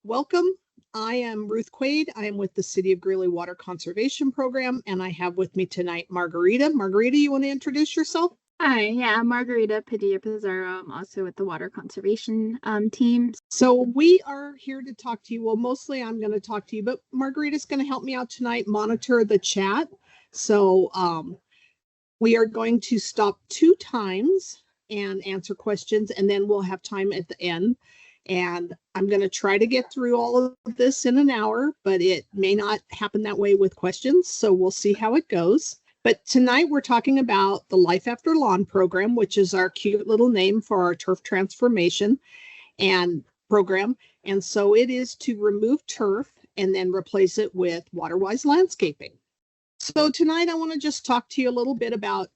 Welcome. I am Ruth Quaid. I am with the City of Greeley Water Conservation Program, and I have with me tonight Margarita. Margarita, you want to introduce yourself? Hi, yeah, Margarita Padilla-Pizarro. I'm also with the Water Conservation team. So we are here to talk to you. Well, mostly I'm going to talk to you, but Margarita's going to help me out tonight, monitor the chat. So we are going to stop 2 times and answer questions, and then we'll have time at the end. And I'm going to try to get through all of this in an hour, but it may not happen that way with questions. So we'll see how it goes. But tonight we're talking about the Life After Lawn program, which is our cute little name for our turf transformation and program. And so it is to remove turf and then replace it with water-wise landscaping. So tonight I want to just talk to you a little bit about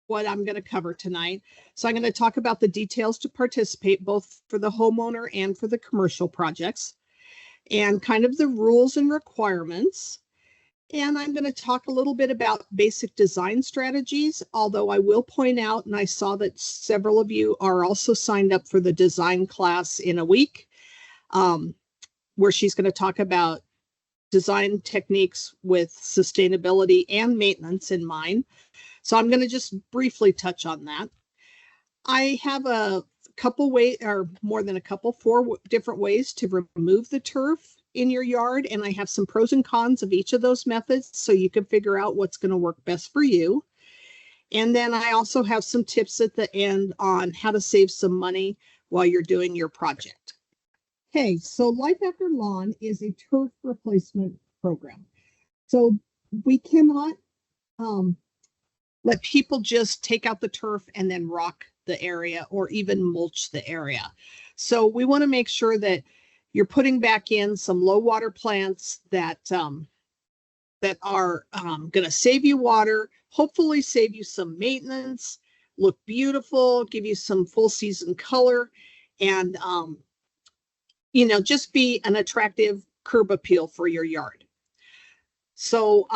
what I'm going to cover tonight. So I'm going to talk about the details to participate, both for the homeowner and for the commercial projects, and kind of the rules and requirements. And I'm going to talk a little bit about basic design strategies, although I will point out, and I saw that several of you are also signed up for the design class in a week, where she's going to talk about design techniques with sustainability and maintenance in mind. So I'm going to just briefly touch on that. I have a couple ways, or more than a couple, 4 different ways to remove the turf in your yard. And I have some pros and cons of each of those methods so you can figure out what's going to work best for you. And then I also have some tips at the end on how to save some money while you're doing your project. Okay, so Life After Lawn is a turf replacement program. So we cannot let people just take out the turf and then rock the area or even mulch the area. So we want to make sure that you're putting back in some low water plants that are going to save you water, hopefully save you some maintenance, look beautiful, give you some full season color, and just be an attractive curb appeal for your yard. So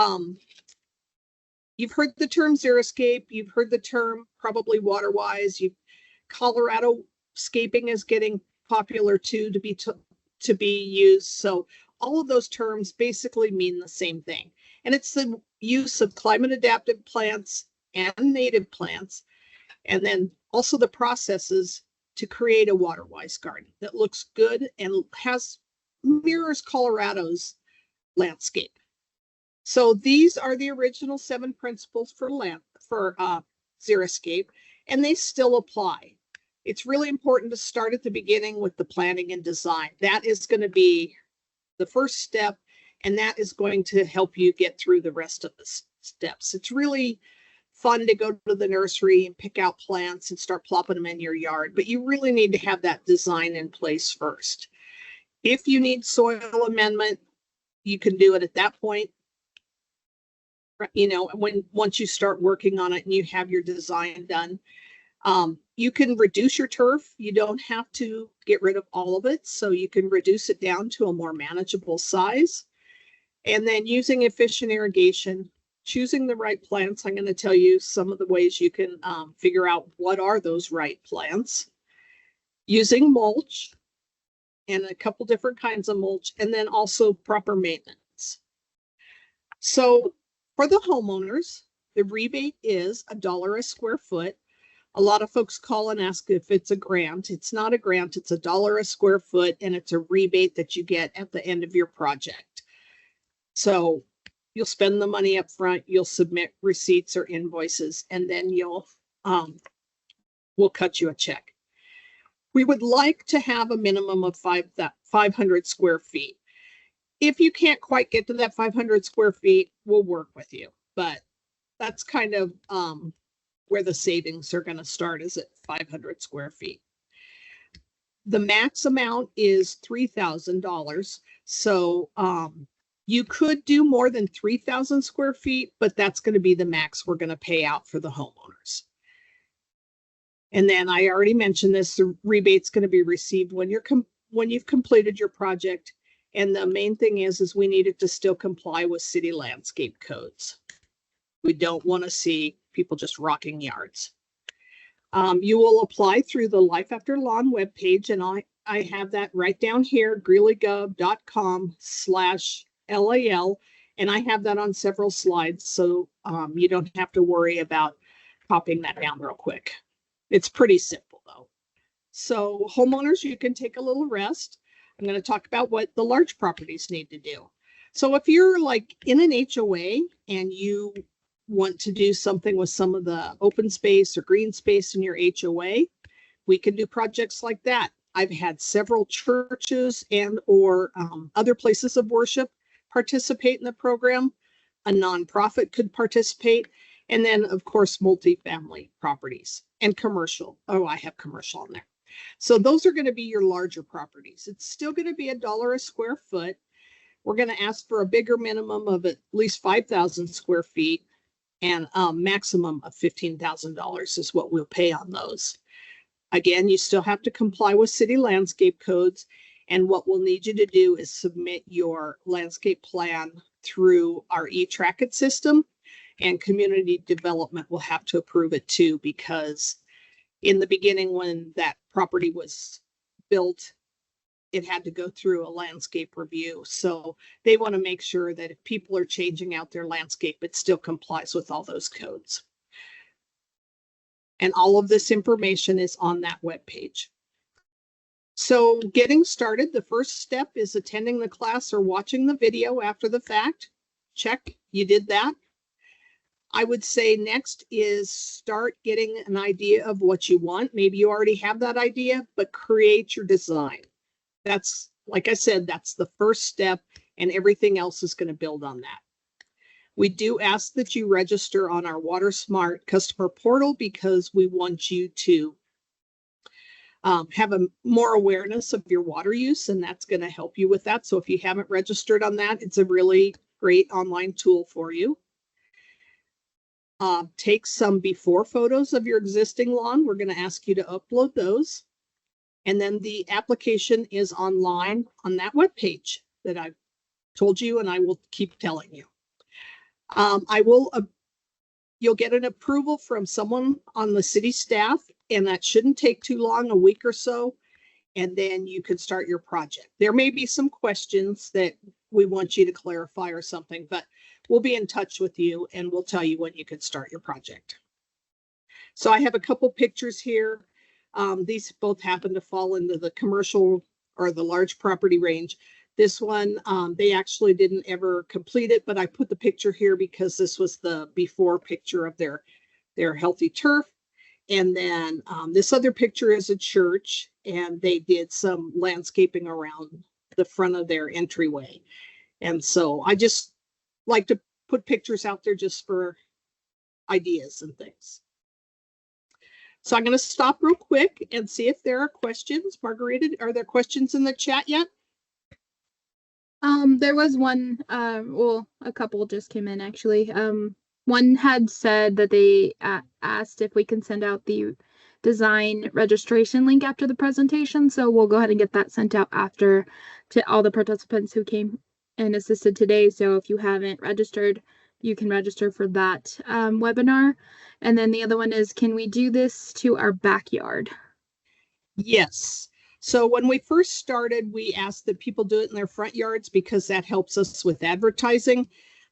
you've heard the term xeriscape. You've heard the term probably water-wise. Colorado scaping is getting popular too to be used. So all of those terms basically mean the same thing. And it's the use of climate adapted plants and native plants, and then also the processes to create a water-wise garden that looks good and mirrors Colorado's landscape. So these are the original 7 principles for xeriscape, and they still apply. It's really important to start at the beginning with the planning and design. That is going to be the first step, and that is going to help you get through the rest of the steps. It's really fun to go to the nursery and pick out plants and start plopping them in your yard, but you really need to have that design in place first. If you need soil amendment, you can do it at that point. Once you start working on it and you have your design done, you can reduce your turf. You don't have to get rid of all of it, so you can reduce it down to a more manageable size. And then using efficient irrigation, choosing the right plants. I'm going to tell you some of the ways you can figure out what are those right plants. Using mulch, and a couple different kinds of mulch, and then also proper maintenance. So for the homeowners, the rebate is $1 a square foot. A lot of folks call and ask if it's a grant. It's not a grant, it's $1 a square foot, and it's a rebate that you get at the end of your project. So you'll spend the money up front, you'll submit receipts or invoices, and then we'll cut you a check. We would like to have a minimum of 500 square feet. If you can't quite get to that 500 square feet, we'll work with you. But that's kind of where the savings are going to start, is at 500 square feet. The max amount is $3,000. So you could do more than 3,000 square feet, but that's going to be the max we're going to pay out for the homeowners. And then I already mentioned this, the rebate's going to be received when you've completed your project. And the main thing is we need it to still comply with city landscape codes. We don't want to see people just rocking yards. You will apply through the Life After Lawn webpage, and I have that right down here, greeleygov.com/LAL. And I have that on several slides, so you don't have to worry about copying that down real quick. It's pretty simple though. So homeowners, you can take a little rest. I'm going to talk about what the large properties need to do. So if you're like in an HOA and you want to do something with some of the open space or green space in your HOA, we can do projects like that. I've had several churches and or other places of worship participate in the program. A nonprofit could participate. And then, of course, multifamily properties and commercial. Oh, I have commercial on there. So those are going to be your larger properties. It's still going to be $1 a square foot. We're going to ask for a bigger minimum of at least 5,000 square feet and a maximum of $15,000 is what we'll pay on those. Again, you still have to comply with city landscape codes. And what we'll need you to do is submit your landscape plan through our e-Track-It system, and community development will have to approve it too, because in the beginning when that property was built, it had to go through a landscape review. So they want to make sure that if people are changing out their landscape, it still complies with all those codes. And all of this information is on that webpage. So getting started, the first step is attending the class or watching the video after the fact. Check, you did that. I would say next is start getting an idea of what you want. Maybe you already have that idea, but create your design. That's, like I said, that's the first step, and everything else is going to build on that. We do ask that you register on our WaterSmart customer portal because we want you to have a more awareness of your water use, and that's going to help you with that. So if you haven't registered on that, it's a really great online tool for you. Take some before photos of your existing lawn. We're going to ask you to upload those. And then the application is online on that webpage that I've told you, and I will keep telling you. You'll get an approval from someone on the city staff, and that shouldn't take too long, a week or so, and then you can start your project. There may be some questions that we want you to clarify or something, but we'll be in touch with you and we'll tell you when you can start your project. So I have a couple pictures here. These both happen to fall into the commercial or the large property range. This one, they actually didn't ever complete it, but I put the picture here because this was the before picture of their healthy turf. And then this other picture is a church, and they did some landscaping around the front of their entryway. And so I just like to put pictures out there just for ideas and things. So I'm going to stop real quick and see if there are questions. Margarita, are there questions in the chat yet? There was one, well, a couple just came in actually. One had said that they asked if we can send out the design registration link after the presentation. So we'll go ahead and get that sent out after to all the participants who came and assisted today. So if you haven't registered, you can register for that webinar. And then the other one is, can we do this to our backyard? Yes. So when we first started, we asked that people do it in their front yards because that helps us with advertising.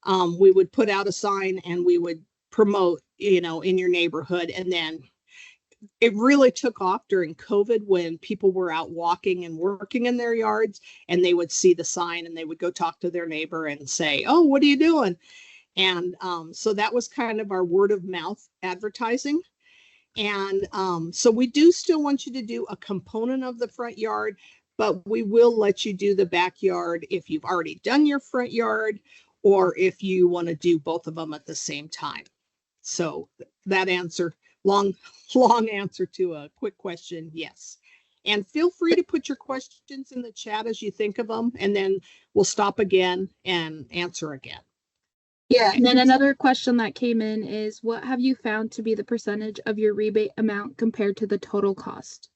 We would put out a sign and we would promote, in your neighborhood. And then it really took off during COVID when people were out walking and working in their yards, and they would see the sign and they would go talk to their neighbor and say, "Oh, what are you doing?" And so that was kind of our word of mouth advertising. And so we do still want you to do a component of the front yard, but we will let you do the backyard if you've already done your front yard, or if you want to do both of them at the same time. So that answer, long answer to a quick question, yes. And feel free to put your questions in the chat as you think of them, and then we'll stop again and answer again. Yeah, and then another question that came in is, what have you found to be the percentage of your rebate amount compared to the total cost?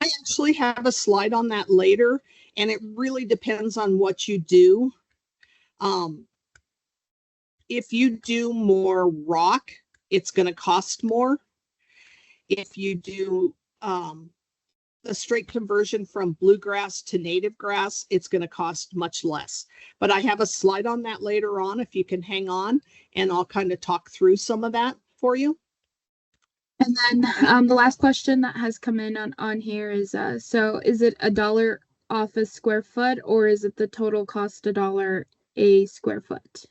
I actually have a slide on that later, and it really depends on what you do. If you do more rock, it's going to cost more. If you do the straight conversion from bluegrass to native grass, it's going to cost much less. But I have a slide on that later on if you can hang on, and I'll kind of talk through some of that for you. And then the last question that has come in on here is so is it $1 off a square foot, or is it the total cost $1 a square foot?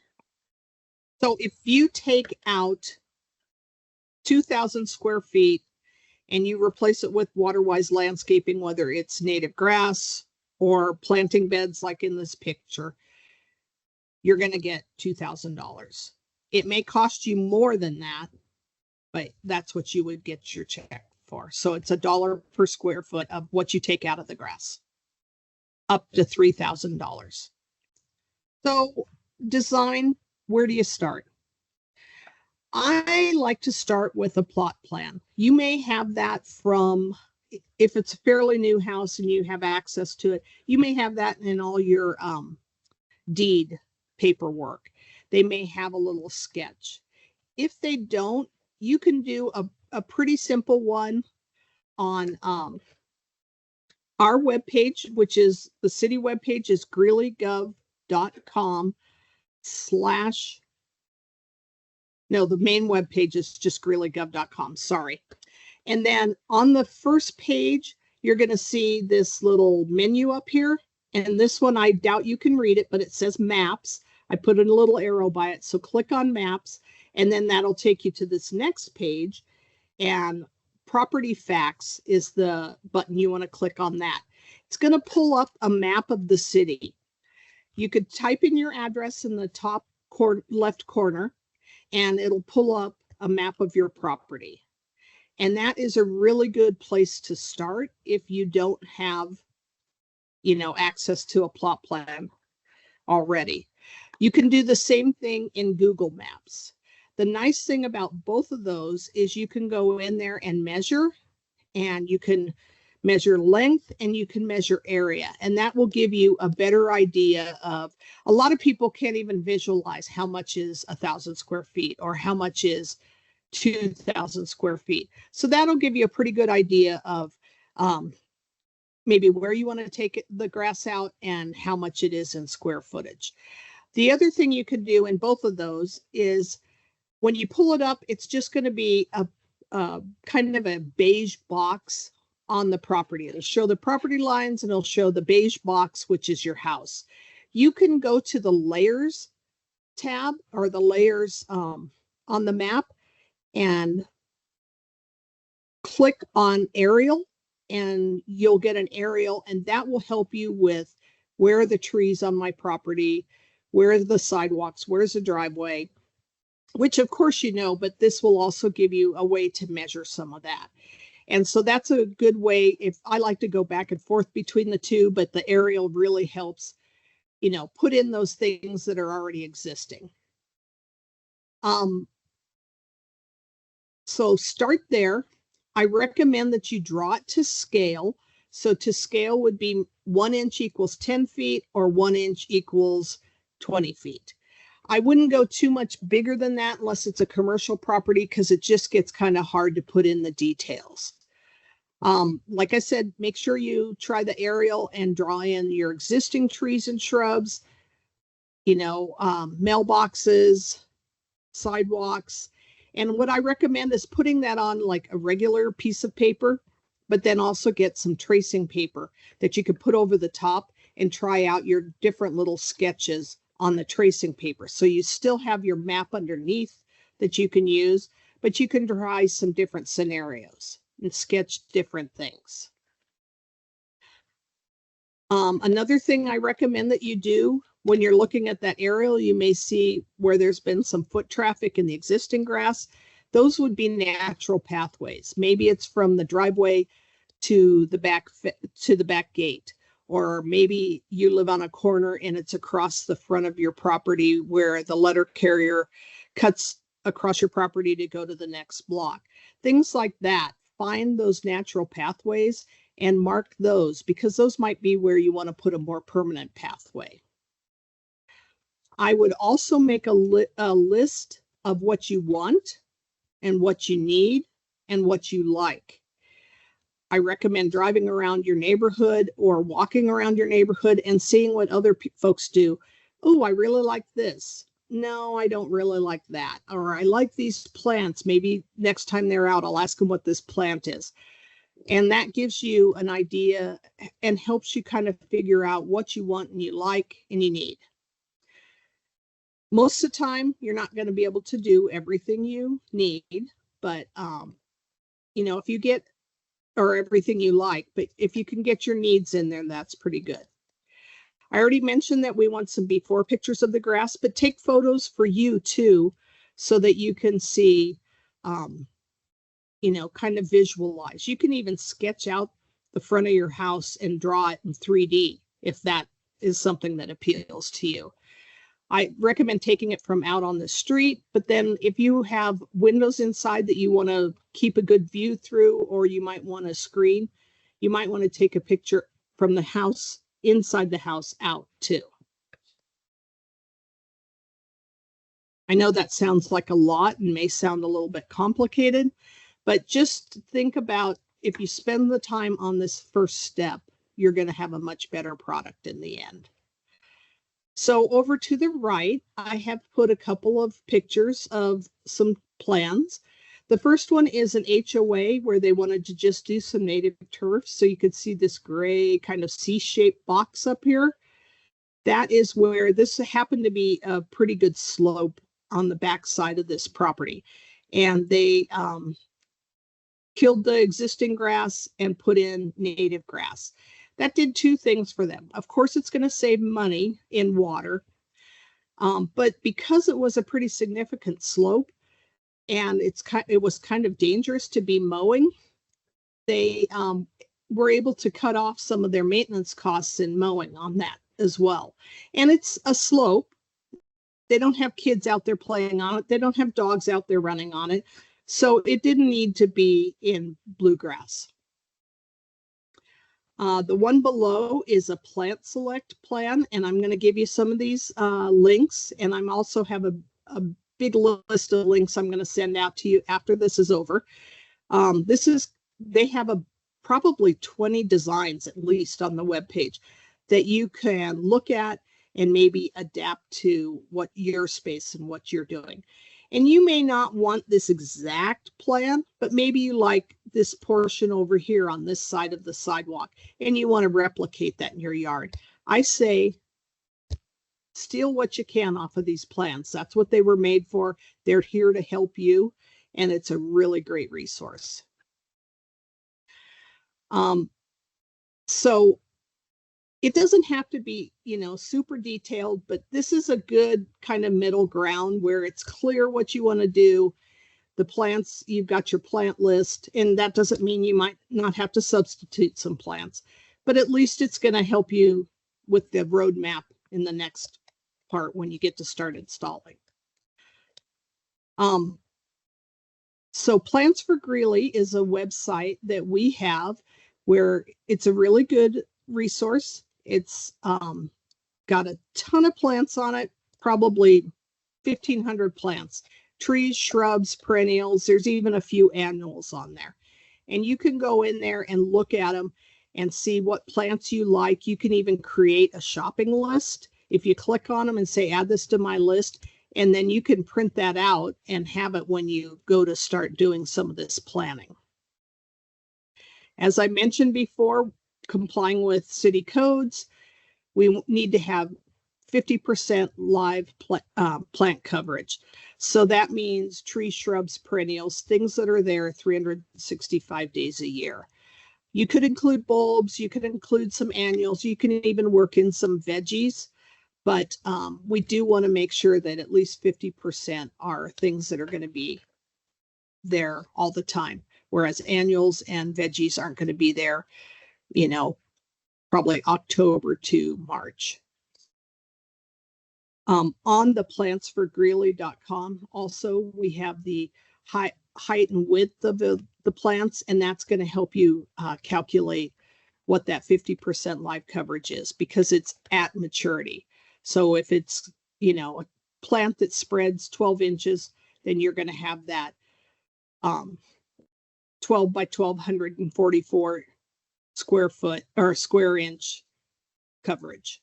So if you take out 2,000 square feet and you replace it with water-wise landscaping, whether it's native grass or planting beds like in this picture, you're going to get $2,000. It may cost you more than that, but that's what you would get your check for. So it's $1 per square foot of what you take out of the grass, up to $3,000. So design, where do you start? I like to start with a plot plan. You may have that from, if it's a fairly new house and you have access to it, you may have that in all your deed paperwork. They may have a little sketch. If they don't, you can do a pretty simple one on our webpage, which is the city webpage is greeleygov.com/ no, the main web page is just greeleygov.com. Sorry. And then on the first page, you're going to see this little menu up here. And this one, I doubt you can read it, but it says maps. I put a little arrow by it. So click on maps, and then that'll take you to this next page. And property facts is the button you want to click on that. It's going to pull up a map of the city. You could type in your address in the top left corner, and it'll pull up a map of your property. And that is a really good place to start if you don't have, access to a plot plan already. You can do the same thing in Google Maps. The nice thing about both of those is you can go in there and measure, and you can measure length, and you can measure area. And that will give you a better idea of, a lot of people can't even visualize how much is 1,000 square feet or how much is 2,000 square feet. So that'll give you a pretty good idea of maybe where you want to take the grass out and how much it is in square footage. The other thing you could do in both of those is when you pull it up, it's just going to be a kind of a beige box on the property. It'll show the property lines, and it'll show the beige box, which is your house. You can go to the layers tab or the layers on the map and click on aerial, and you'll get an aerial, and that will help you with where are the trees on my property, where are the sidewalks, where's the driveway, which of course but this will also give you a way to measure some of that. And so that's a good way. If I like to go back and forth between the two, but the aerial really helps, put in those things that are already existing. So start there. I recommend that you draw it to scale. So to scale would be 1 inch equals 10 feet or 1 inch equals 20 feet. I wouldn't go too much bigger than that unless it's a commercial property, because it just gets kind of hard to put in the details. Like I said, make sure you try the aerial and draw in your existing trees and shrubs, mailboxes, sidewalks. And what I recommend is putting that on like a regular piece of paper, but then also get some tracing paper that you could put over the top and try out your different little sketches on the tracing paper. So you still have your map underneath that you can use, but you can try some different scenarios and sketch different things. Another thing I recommend that you do when you're looking at that aerial, you may see where there's been some foot traffic in the existing grass. Those would be natural pathways. Maybe it's from the driveway to the back gate, or maybe you live on a corner and it's across the front of your property where the letter carrier cuts across your property to go to the next block. Things like that. Find those natural pathways and mark those, because those might be where you want to put a more permanent pathway. I would also make a list of what you want and what you need and what you like. I recommend driving around your neighborhood or walking around your neighborhood and seeing what other folks do. Oh, I really like this. No, I don't really like that. Or I like these plants. Maybe next time they're out, I'll ask them what this plant is. And that gives you an idea and helps you kind of figure out what you want and you like and you need. Most of the time, you're not going to be able to do everything you need, but you know, if you get, or everything you like, but if you can get your needs in there, that's pretty good. I already mentioned that we want some before pictures of the grass, but take photos for you too, so that you can see, you know, kind of visualize. You can even sketch out the front of your house and draw it in 3D if that is something that appeals to you. I recommend taking it from out on the street, but then if you have windows inside that you want to keep a good view through, or you might want a screen, you might want to take a picture from the house, inside the house out too. I know that sounds like a lot and may sound a little bit complicated, but just think about if you spend the time on this first step, you're going to have a much better product in the end. So over to the right, I have put a couple of pictures of some plans. The first one is an HOA where they wanted to just do some native turf. So you could see this gray kind of C-shaped box up here. That is where this happened to be a pretty good slope on the back side of this property. And they killed the existing grass and put in native grass. That did two things for them. Of course, it's going to save money in water, but because it was a pretty significant slope and it was kind of dangerous to be mowing, they were able to cut off some of their maintenance costs in mowing on that as well. And it's a slope. They don't have kids out there playing on it. They don't have dogs out there running on it. So it didn't need to be in bluegrass. The one below is a plant select plan, and I'm going to give you some of these links, and I'm also have a big list of links I'm going to send out to you after this is over. They have probably 20 designs at least on the webpage that you can look at and maybe adapt to what your space and what you're doing. And you may not want this exact plan, but maybe you like this portion over here on this side of the sidewalk and you want to replicate that in your yard. I say steal what you can off of these plans. That's what they were made for. They're here to help you, and it's a really great resource. So it doesn't have to be, you know, super detailed, but this is a good kind of middle ground where it's clear what you want to do. The plants, you've got your plant list, and that doesn't mean you might not have to substitute some plants, but at least it's going to help you with the roadmap in the next part when you get to start installing. So Plants for Greeley is a website that we have where it's a really good resource. It's got a ton of plants on it, probably 1,500 plants, trees, shrubs, perennials. There's even a few annuals on there. And you can go in there and look at them and see what plants you like. You can even create a shopping list. If you click on them and say, add this to my list, and then you can print that out and have it when you go to start doing some of this planning. As I mentioned before, complying with city codes, we need to have 50% live plant coverage. So that means trees, shrubs, perennials, things that are there 365 days a year. You could include bulbs, you could include some annuals, you can even work in some veggies, but we do want to make sure that at least 50% are things that are going to be there all the time, whereas annuals and veggies aren't going to be there, you know, probably October to March. On the plantsforgreeley.com, also we have the height and width of the plants, and that's going to help you calculate what that 50% live coverage is, because it's at maturity. So if it's, you know, a plant that spreads 12 inches, then you're going to have that 12 by 1244 square foot or square inch coverage.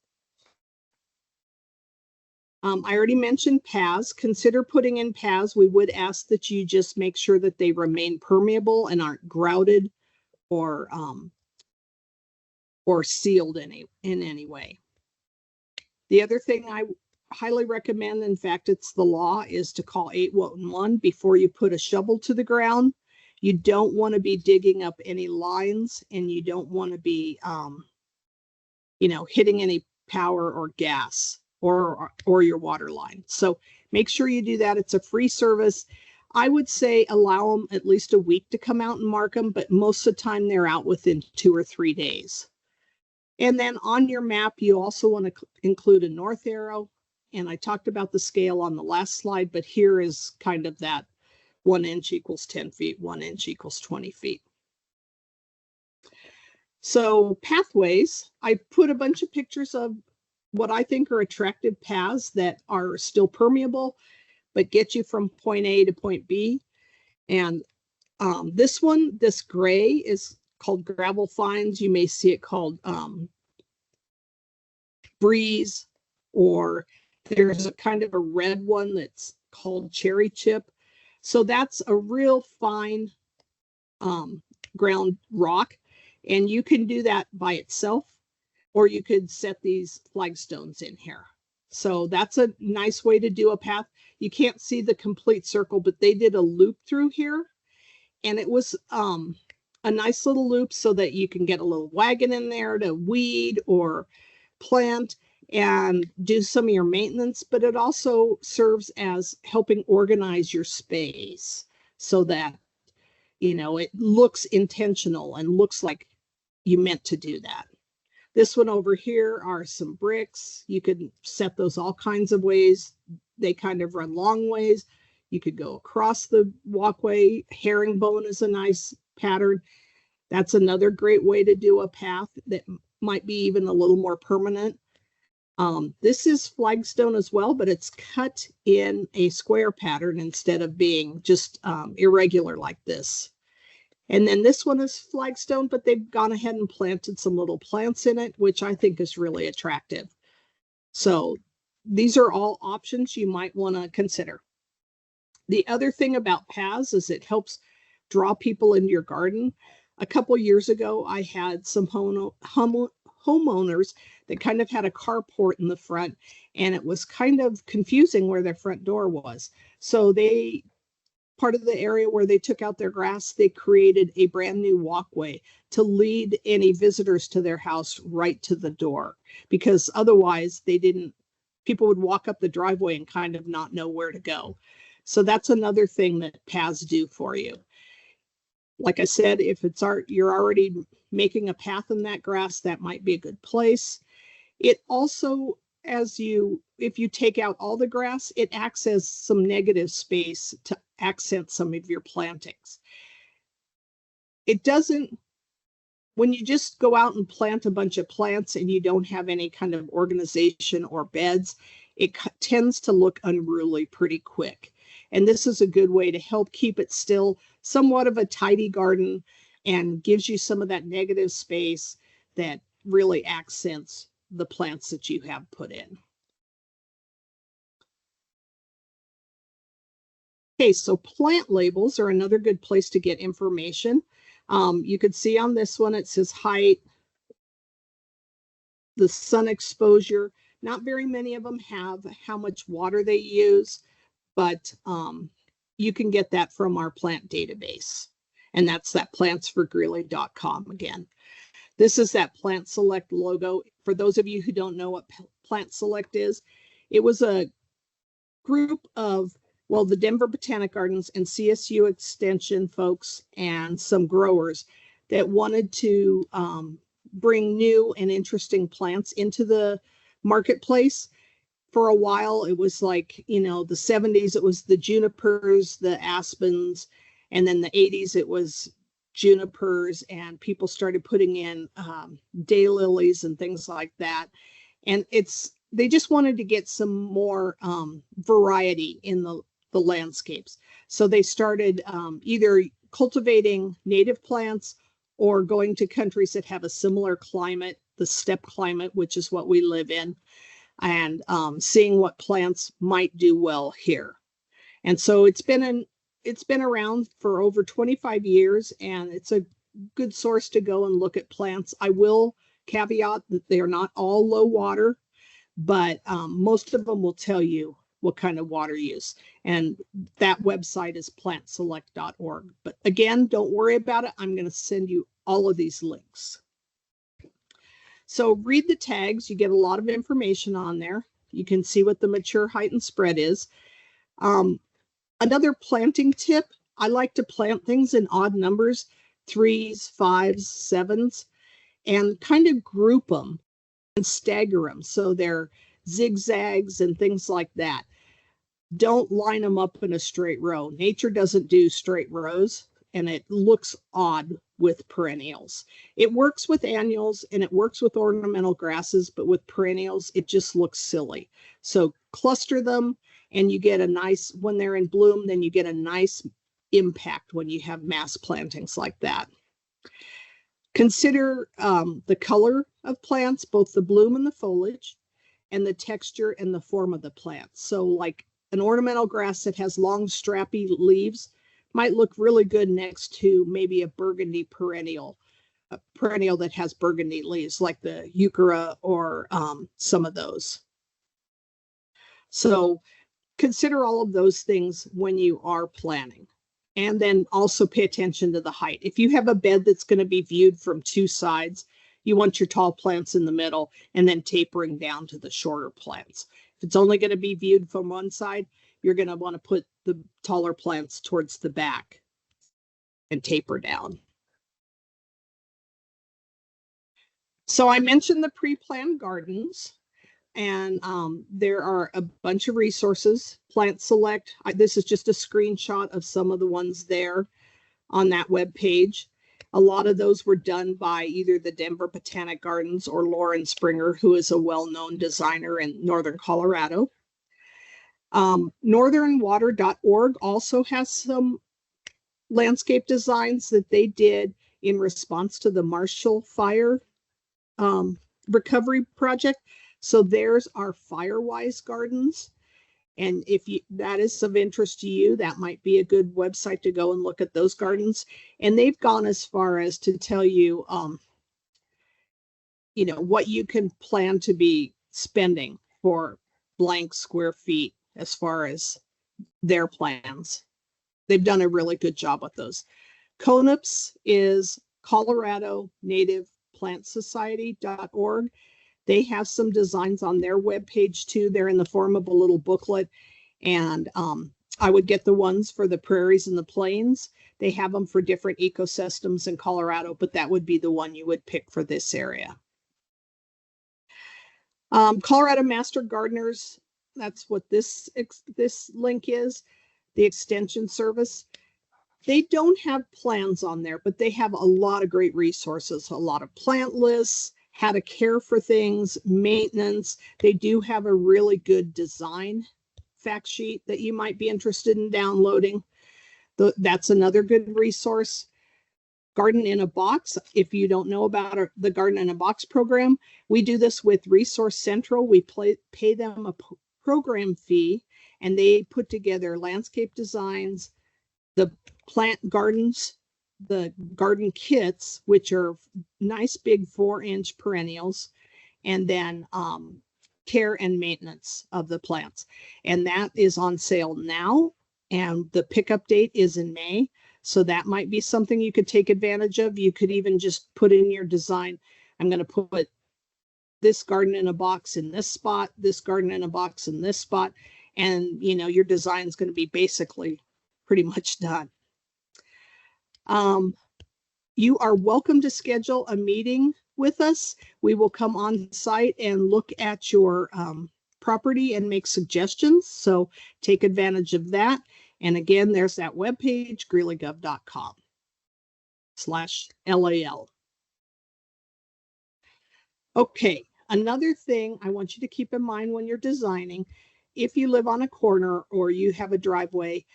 I already mentioned paths. Consider putting in paths. We would ask that you just make sure that they remain permeable and aren't grouted or sealed in any way. The other thing I highly recommend, in fact, it's the law, is to call 811 before you put a shovel to the ground. You don't want to be digging up any lines, and you don't want to be, hitting any power or gas or your water line. So make sure you do that. It's a free service. I would say allow them at least a week to come out and mark them, but most of the time they're out within 2 or 3 days. And then on your map, you also want to include a north arrow. And I talked about the scale on the last slide, but here is kind of that 1 inch equals 10 feet, 1 inch equals 20 feet. So pathways, I put a bunch of pictures of what I think are attractive paths that are still permeable, but get you from point A to point B. And this gray is called gravel fines. You may see it called breeze, or there's a kind of a red one that's called cherry chip. So that's a real fine ground rock. And you can do that by itself, or you could set these flagstones in here. So that's a nice way to do a path. You can't see the complete circle, but they did a loop through here. And it was a nice little loop so that you can get a little wagon in there to weed or plant and do some of your maintenance. But it also serves as helping organize your space so that, it looks intentional and looks like you meant to do that. This one over here are some bricks. You could set those all kinds of ways. They kind of run long ways. You could go across the walkway. Herringbone is a nice pattern. That's another great way to do a path that might be even a little more permanent. This is flagstone as well, but it's cut in a square pattern instead of being just irregular like this. And then this one is flagstone, but they've gone ahead and planted some little plants in it, which I think is really attractive. So these are all options you might want to consider. The other thing about paths is it helps draw people into your garden. A couple years ago, I had some homeowners that kind of had a carport in the front, and it was kind of confusing where their front door was. So part of the area where they took out their grass, they created a brand new walkway to lead any visitors to their house right to the door, because otherwise people would walk up the driveway and kind of not know where to go. So that's another thing that paths do for you. Like I said, if you're already making a path in that grass, that might be a good place. It also, if you take out all the grass, it acts as some negative space to accent some of your plantings. When you just go out and plant a bunch of plants and you don't have any kind of organization or beds, it tends to look unruly pretty quick. And this is a good way to help keep it still somewhat of a tidy garden and gives you some of that negative space that really accents the plants that you have put in. Okay, so plant labels are another good place to get information. You could see on this one, it says height, the sun exposure. Not very many of them have how much water they use, but you can get that from our plant database. And that's that plantsforgreeley.com again. This is that Plant Select logo. For those of you who don't know what Plant Select is, it was a group of the Denver Botanic Gardens and CSU Extension folks and some growers that wanted to bring new and interesting plants into the marketplace. For a while, it was like, the 70s, it was the junipers, the aspens, and then the 80s, it was junipers, and people started putting in daylilies and things like that. And they just wanted to get some more variety in the landscapes. So they started either cultivating native plants or going to countries that have a similar climate, the steppe climate, which is what we live in, and seeing what plants might do well here. And so it's been around for over 25 years, and it's a good source to go and look at plants. I will caveat that they are not all low water, but most of them will tell you what kind of water use. And that website is plantselect.org. But again, don't worry about it. I'm going to send you all of these links. So read the tags. You get a lot of information on there. You can see what the mature height and spread is. Another planting tip, I like to plant things in odd numbers, 3s, 5s, 7s, and kind of group them and stagger them so they're zigzags and things like that. Don't line them up in a straight row. Nature doesn't do straight rows, and it looks odd with perennials. It works with annuals and it works with ornamental grasses, but with perennials, it just looks silly. So cluster them, and you get a nice, when they're in bloom, then you get a nice impact when you have mass plantings like that. Consider the color of plants, both the bloom and the foliage, and the texture and the form of the plant. So like an ornamental grass that has long strappy leaves might look really good next to maybe a burgundy perennial, a perennial that has burgundy leaves like the euchera or some of those. So consider all of those things when you are planning. And then also pay attention to the height. If you have a bed that's going to be viewed from two sides, you want your tall plants in the middle and then tapering down to the shorter plants. If it's only going to be viewed from one side, you're going to want to put the taller plants towards the back and taper down. So I mentioned the pre-planned gardens, and there are a bunch of resources. Plant Select, this is just a screenshot of some of the ones there on that web page. A lot of those were done by either the Denver Botanic Gardens or Lauren Springer, who is a well-known designer in Northern Colorado. Northernwater.org also has some landscape designs that they did in response to the Marshall Fire recovery project. So there's our Firewise gardens. And if that is of interest to you, that might be a good website to go and look at those gardens. And they've gone as far as to tell you, what you can plan to be spending for blank square feet as far as their plans. They've done a really good job with those. CONUPS is Colorado Native Plant Society.org. They have some designs on their webpage too. They're in the form of a little booklet. And I would get the ones for the prairies and the plains. They have them for different ecosystems in Colorado, but that would be the one you would pick for this area. Colorado Master Gardeners, that's what this link is, the Extension Service. They don't have plans on there, but they have a lot of great resources, a lot of plant lists, how to care for things, maintenance. They do have a really good design fact sheet that you might be interested in downloading. That's another good resource. Garden in a Box. If you don't know about the Garden in a Box program, we do this with Resource Central. We pay them a program fee, and they put together landscape designs, the plant gardens, the garden kits, which are nice big 4-inch perennials, and then care and maintenance of the plants. And that is on sale now, and the pickup date is in May. So that might be something you could take advantage of. You could even just put in your design, I'm going to put this garden in a box in this spot, this garden in a box in this spot, and your design is going to be basically pretty much done. You are welcome to schedule a meeting with us. We will come on site and look at your property and make suggestions. So take advantage of that. And again, there's that webpage, greeleygov.com/LAL. Okay, another thing I want you to keep in mind when you're designing, if you live on a corner or you have a driveway,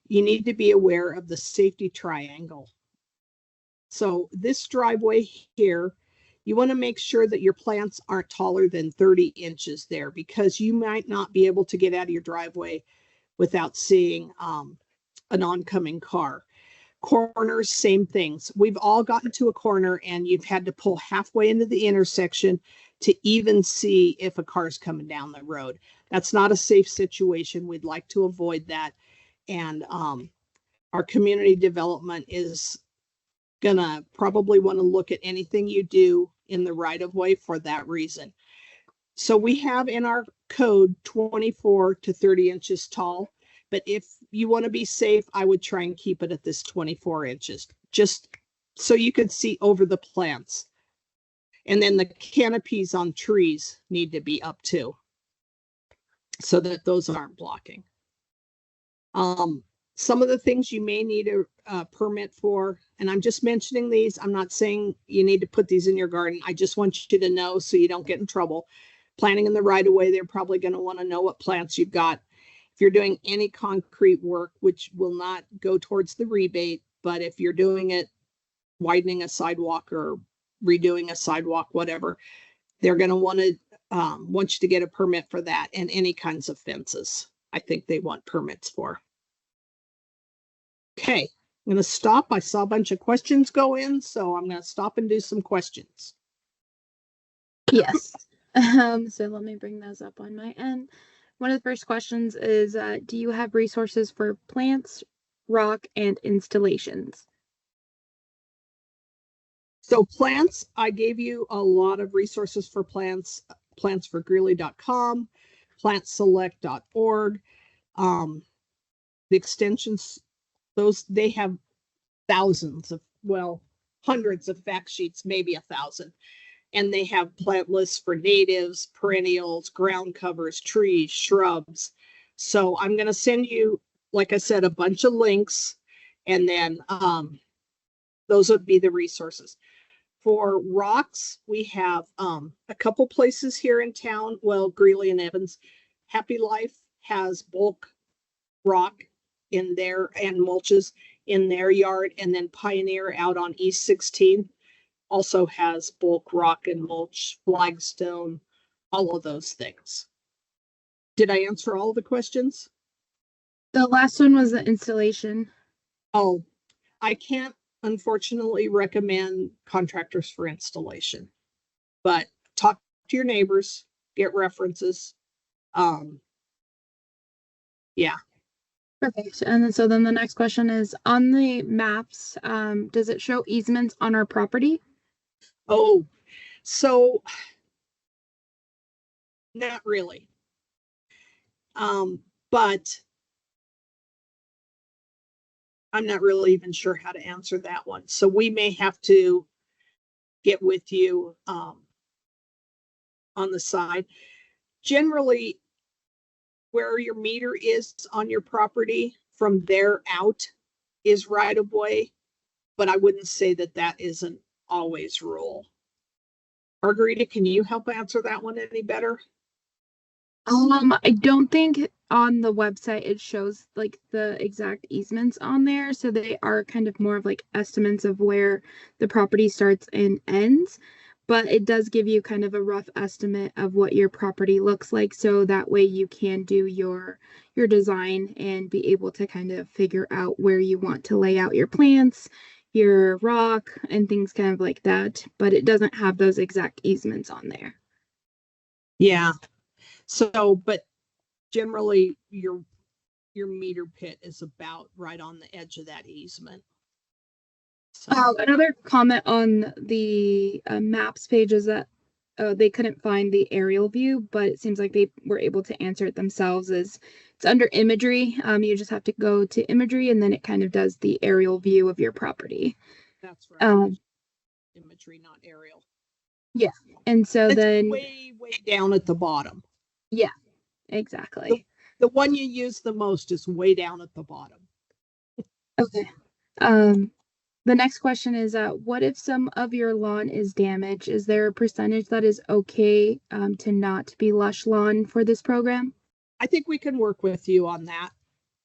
you need to be aware of the safety triangle. So this driveway here, you want to make sure that your plants aren't taller than 30 inches there, because you might not be able to get out of your driveway without seeing an oncoming car. Corners, same things. We've all gotten to a corner and you've had to pull halfway into the intersection to even see if a car's coming down the road. That's not a safe situation. We'd like to avoid that. And our community development is gonna probably want to look at anything you do in the right of way for that reason. So we have in our code 24 to 30 inches tall, but if you want to be safe, I would try and keep it at this 24 inches, just so you could see over the plants. And then the canopies on trees need to be up too, so that those aren't blocking. Some of the things you may need a permit for, and I'm just mentioning these. I'm not saying you need to put these in your garden. I just want you to know so you don't get in trouble. Planting in the right of way, they're probably going to want to know what plants you've got. If you're doing any concrete work, which will not go towards the rebate, but if you're doing it, widening a sidewalk or redoing a sidewalk, whatever, they're going to want you to get a permit for that, and any kinds of fences. I think they want permits for. Okay, I'm going to stop. I saw a bunch of questions go in, so I'm going to stop and do some questions. Yes. So let me bring those up on my end. One of the first questions is, do you have resources for plants, rock, and installations? So plants, I gave you a lot of resources for plants, plantsforgreeley.com, plantselect.org. The extensions, they have thousands of, well, hundreds of fact sheets, maybe 1,000. And they have plant lists for natives, perennials, ground covers, trees, shrubs. So I'm going to send you, like I said, a bunch of links, and then those would be the resources. For rocks, we have a couple places here in town. Well, Greeley and Evans. Happy Life has bulk rock in there and mulches in their yard. And then Pioneer out on East 16 also has bulk rock and mulch, flagstone, all of those things. Did I answer all the questions? The last one was the installation. Oh, I can't unfortunately recommend contractors for installation, but talk to your neighbors, get references. Yeah. Perfect. And then, so then the next question is, on the maps, does it show easements on our property? Oh, so not really. But I'm not really even sure how to answer that one. So we may have to get with you on the side. Generally, where your meter is on your property, from there out is right of way, but I wouldn't say that that isn't always rule. Margarita, can you help answer that one any better? I don't think on the website it shows like the exact easements on there, so they are kind of more of like estimates of where the property starts and ends, but it does give you kind of a rough estimate of what your property looks like, so that way you can do your design and be able to kind of figure out where you want to lay out your plants, your rock, and things kind of like that, but it doesn't have those exact easements on there. Yeah. So, but generally your meter pit is about right on the edge of that easement. So. Another comment on the maps page is that they couldn't find the aerial view, but it seems like they were able to answer it themselves. It's under imagery. You just have to go to imagery, and then it kind of does the aerial view of your property. That's right. Imagery, not aerial. Yeah, and so it's then way down at the bottom. Yeah, exactly. The one you use the most is way down at the bottom. Okay. The next question is, what if some of your lawn is damaged? Is there a percentage that is okay to not be lush lawn for this program? I think we can work with you on that.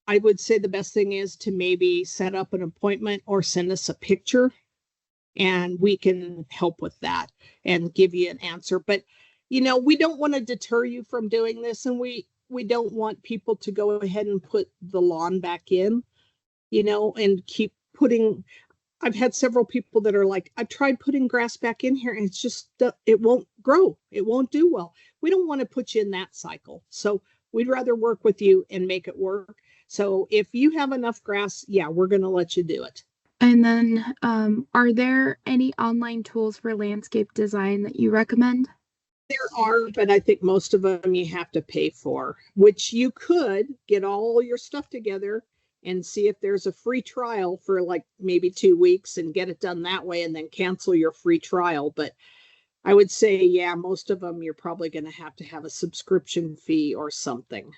I would say the best thing is to maybe set up an appointment or send us a picture, and we can help with that and give you an answer. But we don't want to deter you from doing this, and we don't want people to go ahead and put the lawn back in, and keep putting. I've had several people that are like, I've tried putting grass back in here and it's just, it won't grow. It won't do well. We don't want to put you in that cycle. So we'd rather work with you and make it work. So if you have enough grass, yeah, we're going to let you do it. And then, are there any online tools for landscape design that you recommend? There are, but I think most of them you have to pay for, which you could get all your stuff together and see if there's a free trial for like maybe 2 weeks and get it done that way and then cancel your free trial. But I would say, yeah, most of them you're probably going to have a subscription fee or something.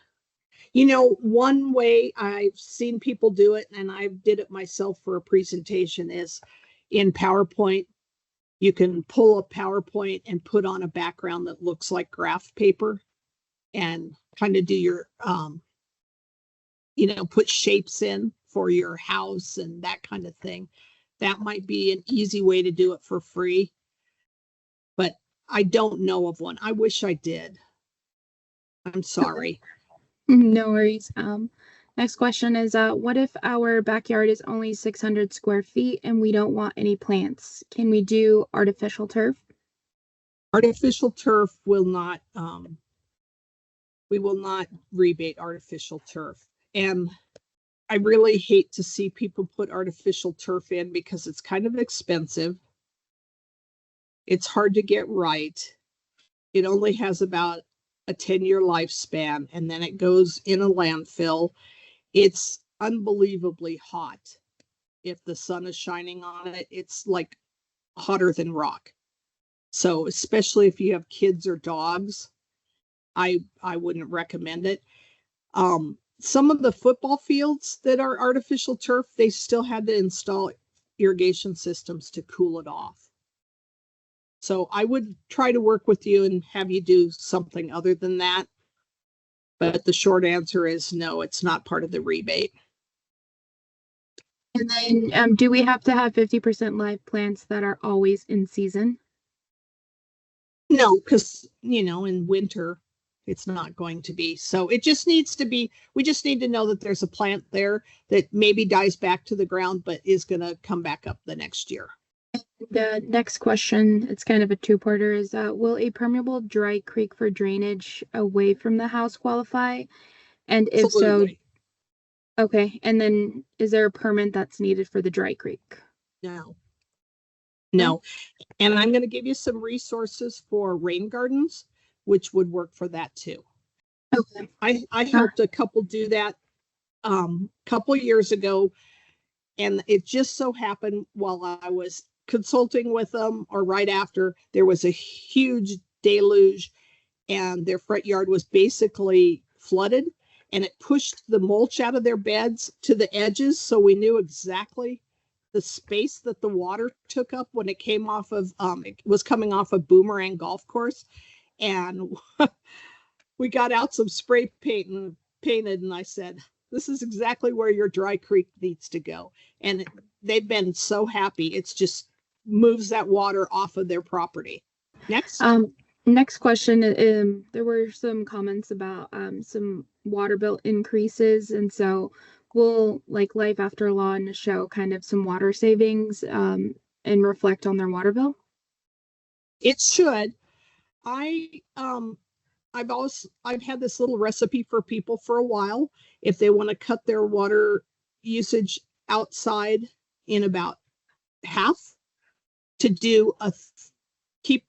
One way I've seen people do it, and I did it myself for a presentation, is in PowerPoint. You can pull a PowerPoint and put on a background that looks like graph paper and kind of do your, put shapes in for your house and that kind of thing. That might be an easy way to do it for free, but I don't know of one. I wish I did. I'm sorry. No worries. Next question is, what if our backyard is only 600 square feet and we don't want any plants? Can we do artificial turf? Artificial turf will not, we will not rebate artificial turf. And I really hate to see people put artificial turf in because it's kind of expensive. It's hard to get right. It only has about a 10-year lifespan, and then it goes in a landfill. It's unbelievably hot. If the sun is shining on it, it's like hotter than rock. So especially if you have kids or dogs, I wouldn't recommend it. Some of the football fields that are artificial turf, they still had to install irrigation systems to cool it off. So I would try to work with you and have you do something other than that. But the short answer is no, it's not part of the rebate. And then, do we have to have 50% live plants that are always in season? No, because, in winter, it's not going to be. So it just needs to be, we just need to know that there's a plant there that maybe dies back to the ground, but is going to come back up the next year. The next question, it's kind of a two-parter, is will a permeable dry creek for drainage away from the house qualify? And if Absolutely. so, okay. And then is there a permit that's needed for the dry creek? No. And I'm going to give you some resources for rain gardens, which would work for that too. Okay. I helped a couple do that couple years ago, and it just so happened while I was consulting with them or right after, there was a huge deluge and their front yard was basically flooded, and it pushed the mulch out of their beds to the edges. So we knew exactly the space that the water took up when it came off of, it was coming off a Boomerang golf course. And we got out some spray paint and painted, and I said, this is exactly where your dry creek needs to go. And they've been so happy. It's just moves that water off of their property. Next question. There were some comments about some water bill increases, and so will like Life After Lawn show kind of some water savings and reflect on their water bill? It should. I've had this little recipe for people for a while. If they want to cut their water usage outside in about half, to do keep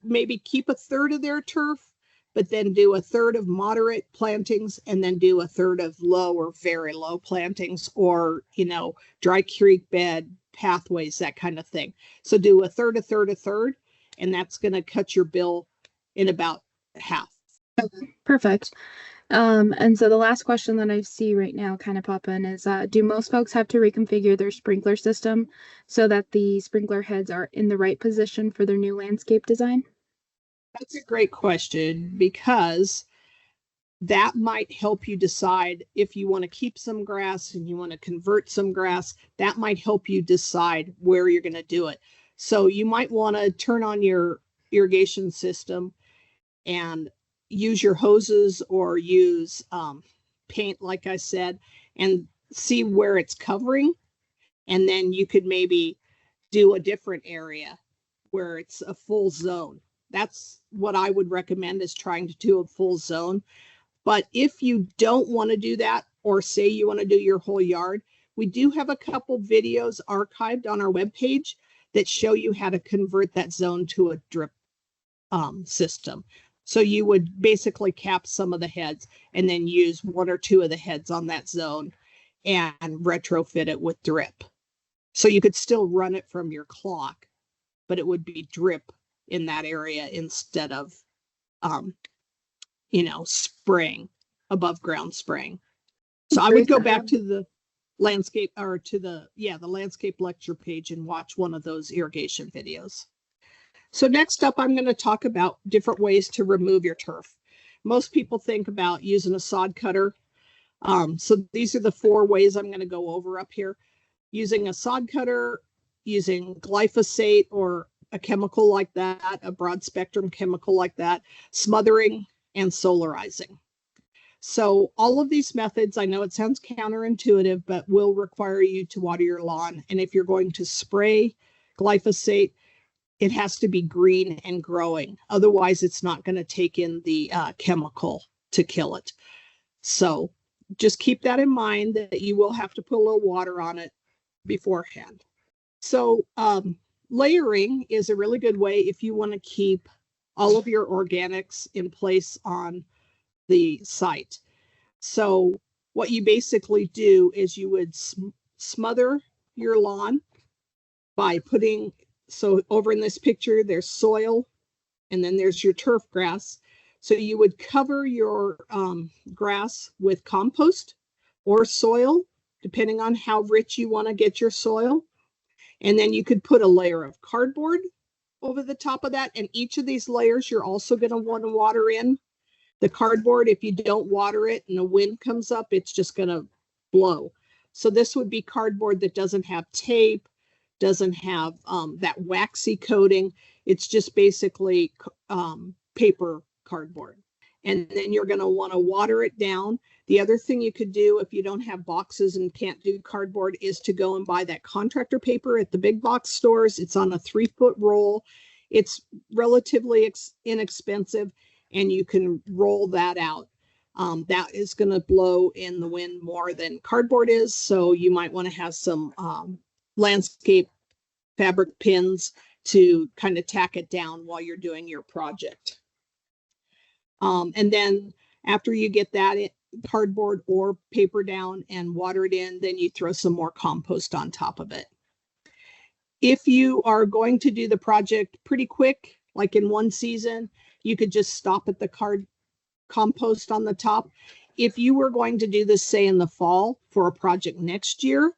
a third of their turf, but then do a third of moderate plantings, and then do a third of low or very low plantings, or dry creek bed pathways, that kind of thing. So do a third, and that's going to cut your bill in about half. Okay, perfect. And so the last question that I see right now kind of pop in is, do most folks have to reconfigure their sprinkler system so that the sprinkler heads are in the right position for their new landscape design? That's a great question, because that might help you decide if you want to keep some grass and you want to convert some grass. That might help you decide where you're going to do it. So you might want to turn on your irrigation system and use your hoses or use paint, like I said, and see where it's covering. And then you could maybe do a different area where it's a full zone. That's what I would recommend, is trying to do a full zone. But if you don't want to do that, or say you want to do your whole yard, we do have a couple videos archived on our webpage that show you how to convert that zone to a drip system. So you would basically cap some of the heads and then use one or two of the heads on that zone and retrofit it with drip. So you could still run it from your clock, but it would be drip in that area instead of, spraying, above ground spraying. So I would go back to the landscape, or to the landscape lecture page, and watch one of those irrigation videos. So next up, I'm going to talk about different ways to remove your turf. Most people think about using a sod cutter. So these are the 4 ways I'm going to go over up here. Using a sod cutter, using glyphosate or a chemical like that, a broad spectrum chemical like that, smothering, and solarizing. So all of these methods, I know it sounds counterintuitive, but will require you to water your lawn. And if you're going to spray glyphosate, it has to be green and growing. Otherwise, it's not going to take in the chemical to kill it. So just keep that in mind, that you will have to put a little water on it beforehand. So layering is a really good way if you want to keep all of your organics in place on the site. So what you basically do is you would smother your lawn by putting, so over in this picture, there's soil and then there's your turf grass. So you would cover your grass with compost or soil, depending on how rich you want to get your soil. And then you could put a layer of cardboard over the top of that. And each of these layers, you're also going to want to water in. The cardboard, if you don't water it and the wind comes up, it's just going to blow. So this would be cardboard that doesn't have tape, doesn't have that waxy coating. It's just basically paper cardboard. And then you're going to want to water it down. The other thing you could do if you don't have boxes and can't do cardboard is to go and buy that contractor paper at the big box stores. It's on a 3-foot roll. It's relatively inexpensive, and you can roll that out. That is going to blow in the wind more than cardboard is. So you might want to have some landscape fabric pins to kind of tack it down while you're doing your project. And then after you get that cardboard or paper down and water it in, then you throw some more compost on top of it. If you are going to do the project pretty quick, like in one season, you could just stop at the compost on the top. If you were going to do this, say in the fall for a project next year,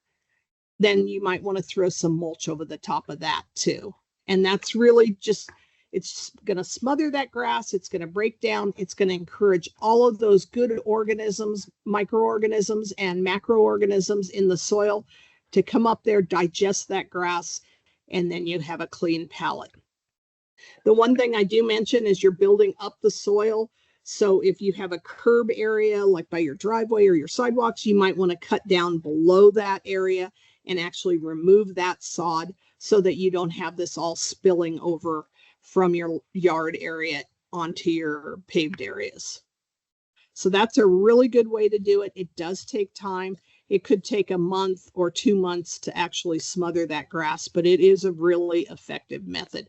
then you might want to throw some mulch over the top of that too. And that's really just, it's going to smother that grass. It's going to break down. It's going to encourage all of those good organisms, microorganisms and macroorganisms in the soil to come up there, digest that grass, and then you have a clean palette. The one thing I do mention is you're building up the soil. So if you have a curb area, like by your driveway or your sidewalks, you might want to cut down below that area and actually remove that sod so that you don't have this all spilling over from your yard area onto your paved areas. So that's a really good way to do it. It does take time. It could take a month or 2 months to actually smother that grass, but it is a really effective method.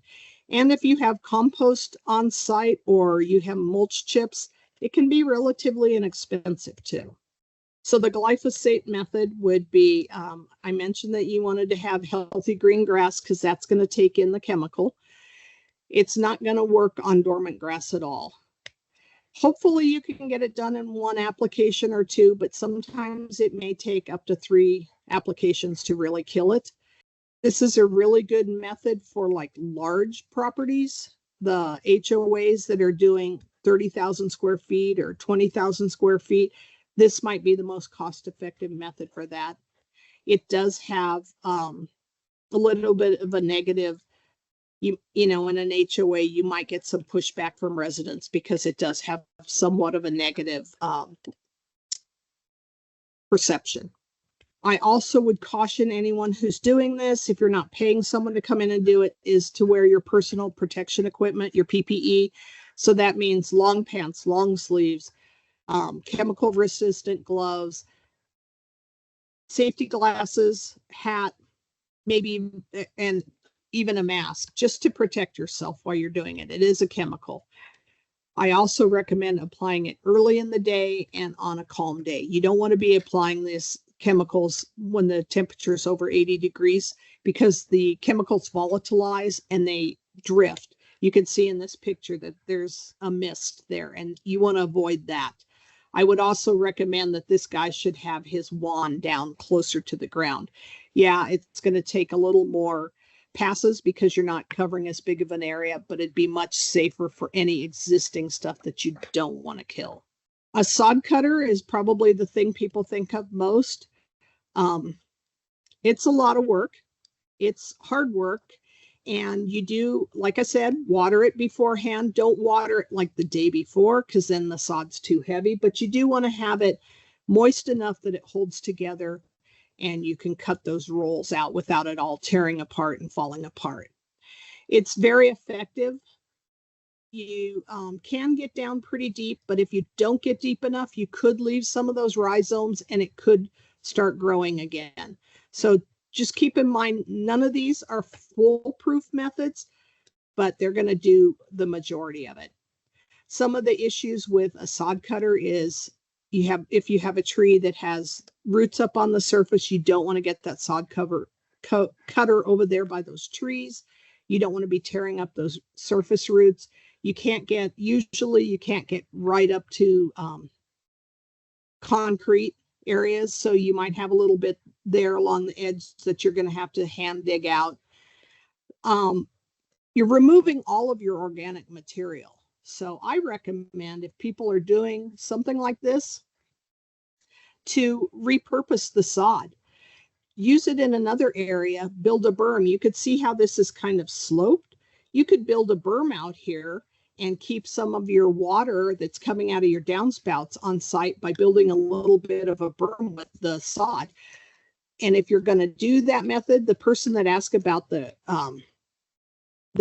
And if you have compost on site or you have mulch chips, it can be relatively inexpensive too. So the glyphosate method would be, I mentioned that you wanted to have healthy green grass because that's going to take in the chemical. It's not going to work on dormant grass at all. Hopefully you can get it done in one application or two, but sometimes it may take up to 3 applications to really kill it. This is a really good method for like large properties. The HOAs that are doing 30,000 square feet or 20,000 square feet, this might be the most cost-effective method for that. It does have a little bit of a negative. You know, in an HOA, you might get some pushback from residents because it does have somewhat of a negative perception. I also would caution anyone who's doing this, if you're not paying someone to come in and do it, is to wear your personal protection equipment, your PPE. So that means long pants, long sleeves, chemical resistant gloves, safety glasses, hat, maybe, and even a mask, just to protect yourself while you're doing it. It is a chemical. I also recommend applying it early in the day and on a calm day. You don't want to be applying these chemicals when the temperature is over 80 degrees because the chemicals volatilize and they drift. You can see in this picture that there's a mist there, and you want to avoid that. I would also recommend that this guy should have his wand down closer to the ground. Yeah, it's going to take a little more passes because you're not covering as big of an area, but it'd be much safer for any existing stuff that you don't want to kill. A sod cutter is probably the thing people think of most. It's a lot of work. It's hard work. And you do, like I said, water it beforehand. Don't water it like the day before because then the sod's too heavy. But you do want to have it moist enough that it holds together and you can cut those rolls out without it all tearing apart and falling apart. It's very effective. You can get down pretty deep, but if you don't get deep enough, you could leave some of those rhizomes and it could start growing again. So just keep in mind, none of these are foolproof methods, but they're going to do the majority of it. Some of the issues with a sod cutter is if you have a tree that has roots up on the surface, you don't want to get that sod cutter over there by those trees. You don't want to be tearing up those surface roots. Usually you can't get right up to concrete areas. So you might have a little bit there along the edge that you're going to have to hand dig out. You're removing all of your organic material. So I recommend, if people are doing something like this, to repurpose the sod. Use it in another area, build a berm. You could see how this is kind of sloped. You could build a berm out here and keep some of your water that's coming out of your downspouts on site by building a little bit of a berm with the sod. And if you're going to do that method, the person that asked about the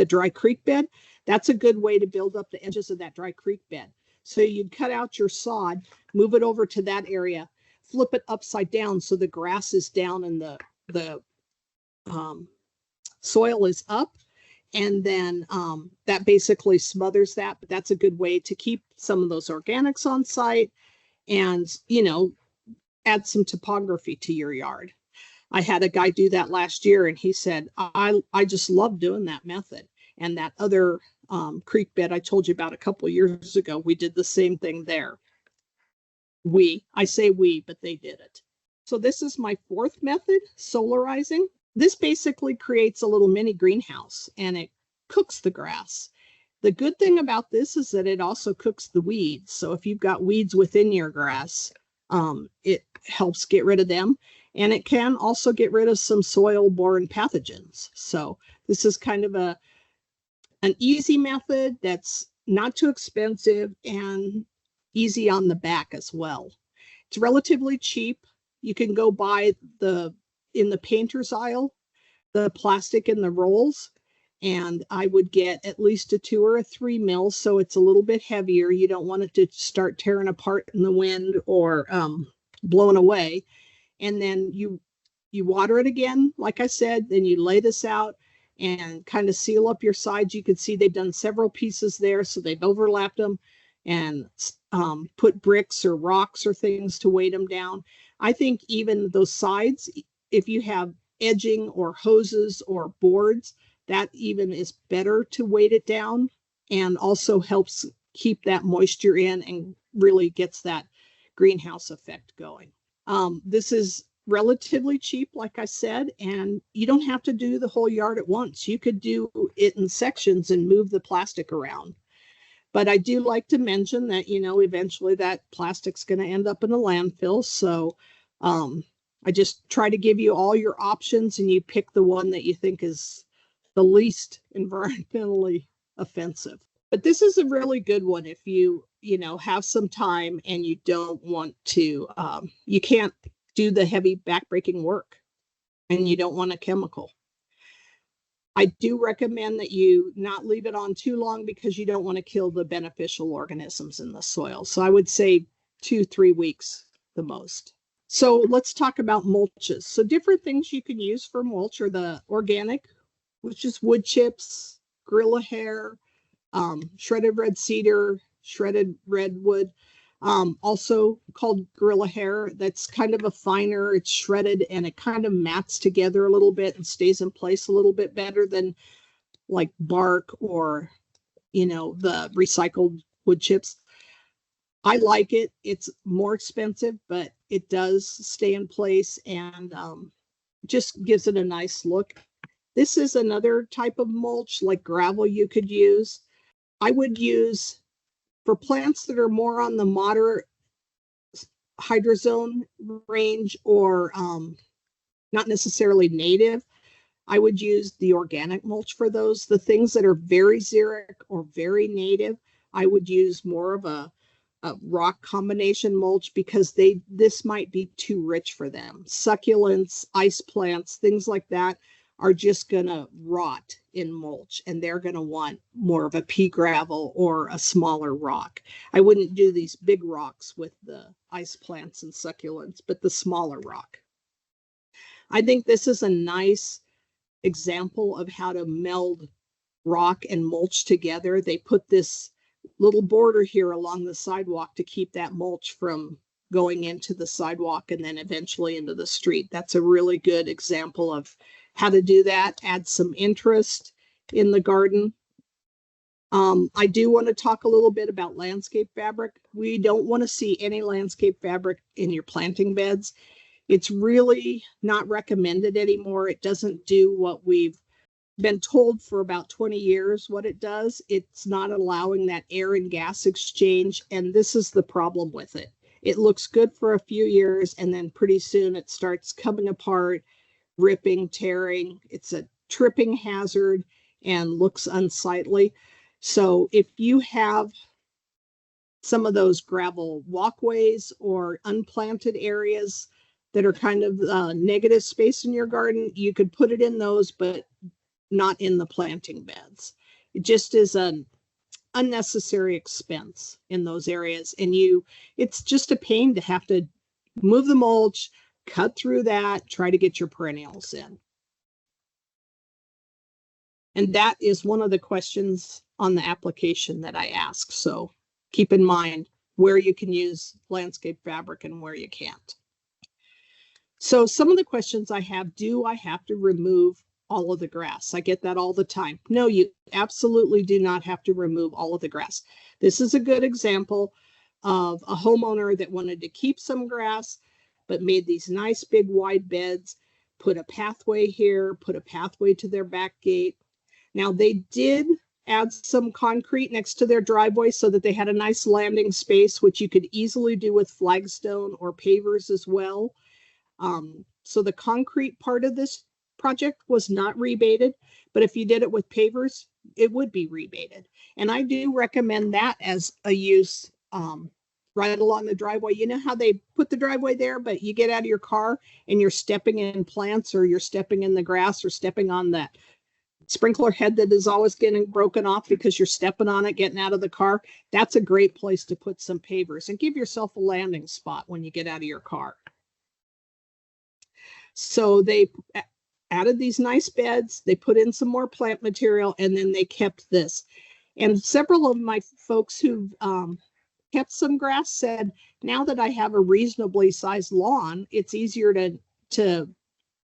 dry creek bed, that's a good way to build up the edges of that dry creek bed. So you'd cut out your sod, move it over to that area, flip it upside down so the grass is down and the soil is up. And then that basically smothers that. But that's a good way to keep some of those organics on site and, add some topography to your yard. I had a guy do that last year and he said, I just love doing that method. And that other creek bed I told you about a couple of years ago, we did the same thing there. I say we, but they did it. So this is my fourth method, solarizing. This basically creates a little mini greenhouse and it cooks the grass. The good thing about this is that it also cooks the weeds. So if you've got weeds within your grass, it helps get rid of them. And it can also get rid of some soil-borne pathogens. So this is kind of an easy method that's not too expensive and easy on the back as well. It's relatively cheap. You can go buy in the painter's aisle, the plastic in the rolls, and I would get at least a 2 or a 3 mil, so it's a little bit heavier. You don't want it to start tearing apart in the wind or blown away. And then you water it again, like I said, then you lay this out and kind of seal up your sides. You can see they've done several pieces there, so they've overlapped them and put bricks or rocks or things to weight them down. I think even those sides, if you have edging or hoses or boards, that even is better to weight it down and also helps keep that moisture in and really gets that greenhouse effect going. This is relatively cheap, like I said, and you don't have to do the whole yard at once. You could do it in sections and move the plastic around. But I do like to mention that, eventually that plastic's going to end up in a landfill. So I just try to give you all your options and you pick the one that you think is the least environmentally offensive. But this is a really good one if have some time and you don't want to, you can't do the heavy backbreaking work and you don't want a chemical. I do recommend that you not leave it on too long because you don't want to kill the beneficial organisms in the soil. So I would say 2-3 weeks the most. So let's talk about mulches. So different things you can use for mulch are the organic, which is wood chips, gorilla hair, shredded red cedar, shredded redwood, also called gorilla hair. That's kind of a finer, it's shredded and it kind of mats together a little bit and stays in place a little bit better than like bark or, the recycled wood chips. I like it. It's more expensive, but it does stay in place and just gives it a nice look. This is another type of mulch like gravel you could use. I would use for plants that are more on the moderate hydrozone range or not necessarily native, I would use the organic mulch for those. The things that are very xeric or very native, I would use more of a rock combination mulch because this might be too rich for them. Succulents, ice plants, things like that are just going to rot in mulch and they're going to want more of a pea gravel or a smaller rock. I wouldn't do these big rocks with the ice plants and succulents, but the smaller rock. I think this is a nice example of how to meld rock and mulch together. They put this little border here along the sidewalk to keep that mulch from going into the sidewalk and then eventually into the street. That's a really good example of how to do that, add some interest in the garden. I do want to talk a little bit about landscape fabric. We don't want to see any landscape fabric in your planting beds. It's really not recommended anymore. It doesn't do what we've been told for about 20 years what it does. It's not allowing that air and gas exchange, and this is the problem with it. It looks good for a few years, and then pretty soon it starts coming apart, ripping, tearing. It's a tripping hazard and looks unsightly. So if you have some of those gravel walkways or unplanted areas that are kind of negative space in your garden, you could put it in those, but not in the planting beds. It just is an unnecessary expense in those areas. And it's just a pain to have to move the mulch, cut through that, try to get your perennials in. And that is one of the questions on the application that I ask. So keep in mind where you can use landscape fabric and where you can't. So some of the questions I have, do I have to remove all of the grass? I get that all the time. No, you absolutely do not have to remove all of the grass. This is a good example of a homeowner that wanted to keep some grass, but made these nice big wide beds, put a pathway here, put a pathway to their back gate. Now they did add some concrete next to their driveway so that they had a nice landing space, which you could easily do with flagstone or pavers as well. So the concrete part of this project was not rebated, but if you did it with pavers, it would be rebated. And I do recommend that as a use right along the driveway. You know how they put the driveway there, but you get out of your car and you're stepping in plants or you're stepping in the grass or stepping on that sprinkler head that is always getting broken off because you're stepping on it, getting out of the car. That's a great place to put some pavers and give yourself a landing spot when you get out of your car. So they added these nice beds, they put in some more plant material, and then they kept this. And several of my folks who've kept some grass said, now that I have a reasonably sized lawn, it's easier to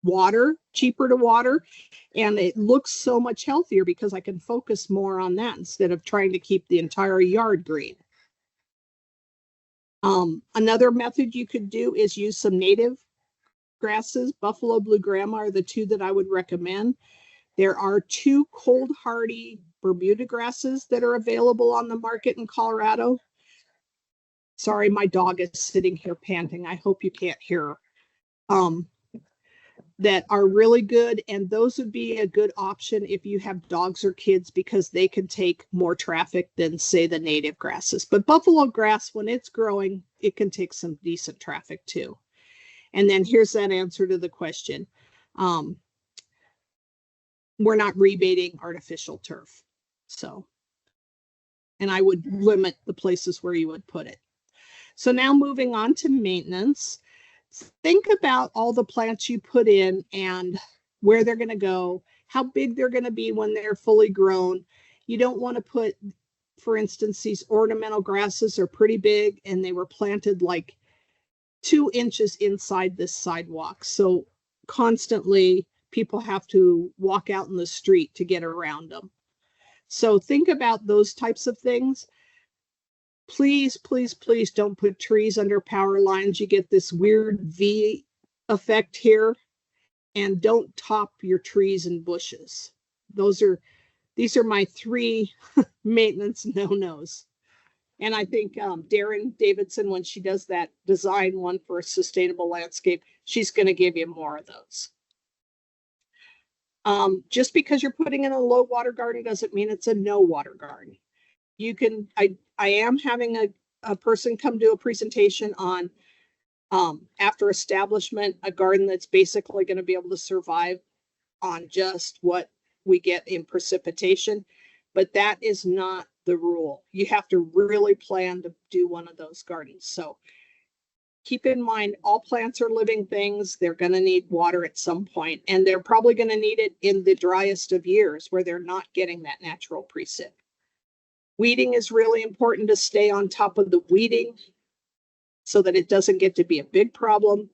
water, cheaper to water, and it looks so much healthier because I can focus more on that instead of trying to keep the entire yard green. Another method you could do is use some native grasses. Buffalo blue grandma are the two that I would recommend. There are two cold hardy Bermuda grasses that are available on the market in Colorado. Sorry, my dog is sitting here panting. I hope you can't hear her. That are really good, and those would be a good option if you have dogs or kids, because they can take more traffic than, say, the native grasses. But buffalo grass, when it's growing, it can take some decent traffic too. And then here's that answer to the question. We're not rebating artificial turf. So, and I would limit the places where you would put it. So now moving on to maintenance. Think about all the plants you put in and where they're going to go, how big they're going to be when they're fully grown. You don't want to put, for instance, these ornamental grasses are pretty big and they were planted like 2 inches inside this sidewalk. So constantly people have to walk out in the street to get around them. So think about those types of things. Please, please, please don't put trees under power lines. You get this weird V effect here. And don't top your trees and bushes. These are my 3 maintenance no-nos. And I think Darren Davidson, when she does that design one for a sustainable landscape, she's going to give you more of those. Just because you're putting in a low water garden doesn't mean it's a no water garden. You can, I am having a person come do a presentation on after establishment, a garden that's basically going to be able to survive on just what we get in precipitation. But that is not the rule. You have to really plan to do one of those gardens. So keep in mind, all plants are living things. They're going to need water at some point, and they're probably going to need it in the driest of years where they're not getting that natural precip. Weeding is really important, to stay on top of the weeding so that it doesn't get to be a big problem.